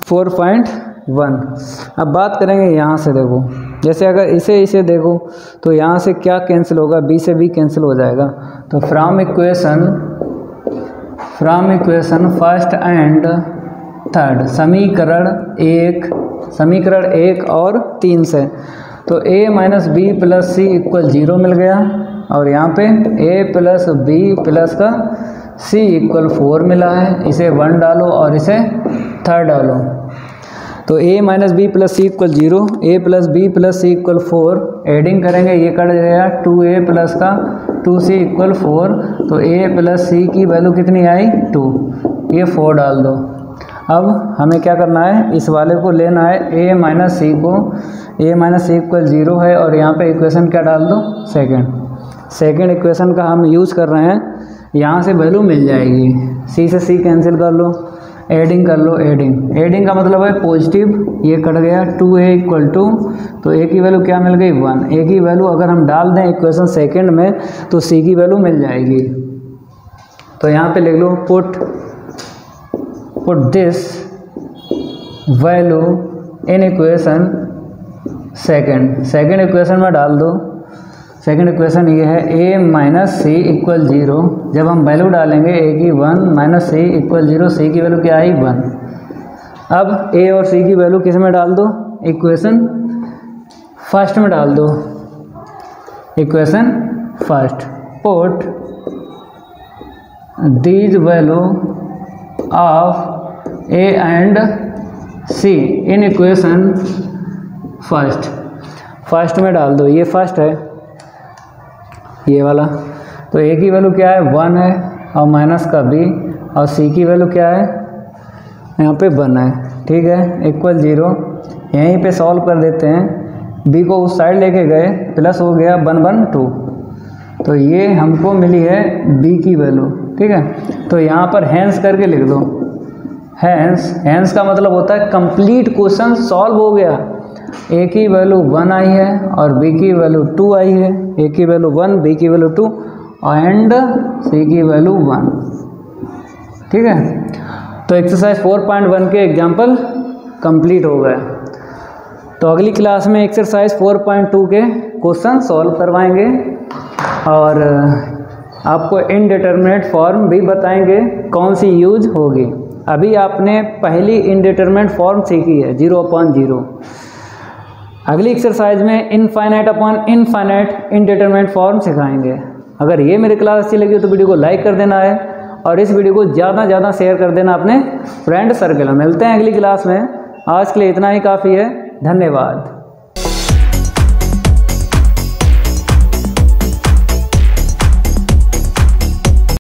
4.1। अब बात करेंगे यहाँ से। देखो जैसे अगर इसे देखो तो यहाँ से क्या कैंसिल होगा, बी से बी कैंसिल हो जाएगा। तो from equation first and third, समीकरण 1 और 3 से, तो a minus b plus c equal 0 मिल गया। और यहाँ पे a प्लस बी प्लस का c इक्वल 4 मिला है। इसे 1 डालो और इसे थर्ड डालो। तो a minus b plus c equal 0, a plus b plus c equal 4, adding करेंगे ये कट गया 2a प्लस का 2c इक्वल 4। तो a प्लस सी की वैल्यू कितनी आई, 2, ये 4 डाल दो। अब हमें क्या करना है, इस वाले को लेना है a माइनस सी को, a माइनस सी इक्वल 0 है और यहाँ पे इक्वेशन क्या डाल दो, सेकेंड इक्वेशन का हम यूज़ कर रहे हैं। यहाँ से वैल्यू मिल जाएगी, c से c कैंसिल कर लो, एडिंग कर लो। एडिंग का मतलब है पॉजिटिव, ये कट गया 2a इक्वल 2, तो a की वैल्यू क्या मिल गई, 1। a की वैल्यू अगर हम डाल दें इक्वेशन सेकंड में तो c की वैल्यू मिल जाएगी। तो यहाँ पे लिख लो put this value in equation second equation में डाल दो। सेकंड इक्वेशन ये है a माइनस सी इक्वल 0। जब हम वैल्यू डालेंगे a की 1 माइनस सी इक्वल 0, सी की वैल्यू क्या आई, 1। अब a और c की वैल्यू किस में डाल दो, इक्वेशन फर्स्ट में डाल दो। Equation first, put these value of a and c in equation first में डाल दो। ये फर्स्ट है, ये वाला। तो a की वैल्यू क्या है, 1 है और माइनस का b, और c की वैल्यू क्या है, यहाँ पे 1 है, ठीक है, इक्वल 0। यहीं पे सॉल्व कर देते हैं। b को उस साइड लेके गए, प्लस हो गया 1 1 2, तो ये हमको मिली है b की वैल्यू, ठीक है। तो यहाँ पर हैंस करके लिख दो। हैंस का मतलब होता है कंप्लीट क्वेश्चन सॉल्व हो गया। a की वैल्यू 1 आई है और b की वैल्यू 2 आई है। a की वैल्यू 1, b की वैल्यू 2 एंड c की वैल्यू 1, ठीक है। तो एक्सरसाइज 4.1 के एग्जाम्पल कंप्लीट हो गए। तो अगली क्लास में एक्सरसाइज 4.2 के क्वेश्चन सॉल्व करवाएंगे और आपको इनडिटरमिनेट फॉर्म भी बताएंगे कौन सी यूज होगी। अभी आपने पहली इनडिटरमिनेट फॉर्म सीखी है 0/0। अगली एक्सरसाइज में infinite upon infinite indeterminate form सिखाएंगे। अगर ये मेरी क्लास अच्छी लगी तो वीडियो को लाइक कर देना है और इस वीडियो को ज़्यादा शेयर कर देना अपने फ्रेंड सर्कल में। मिलते हैं अगली क्लास में। आज के लिए इतना ही काफ़ी है। धन्यवाद।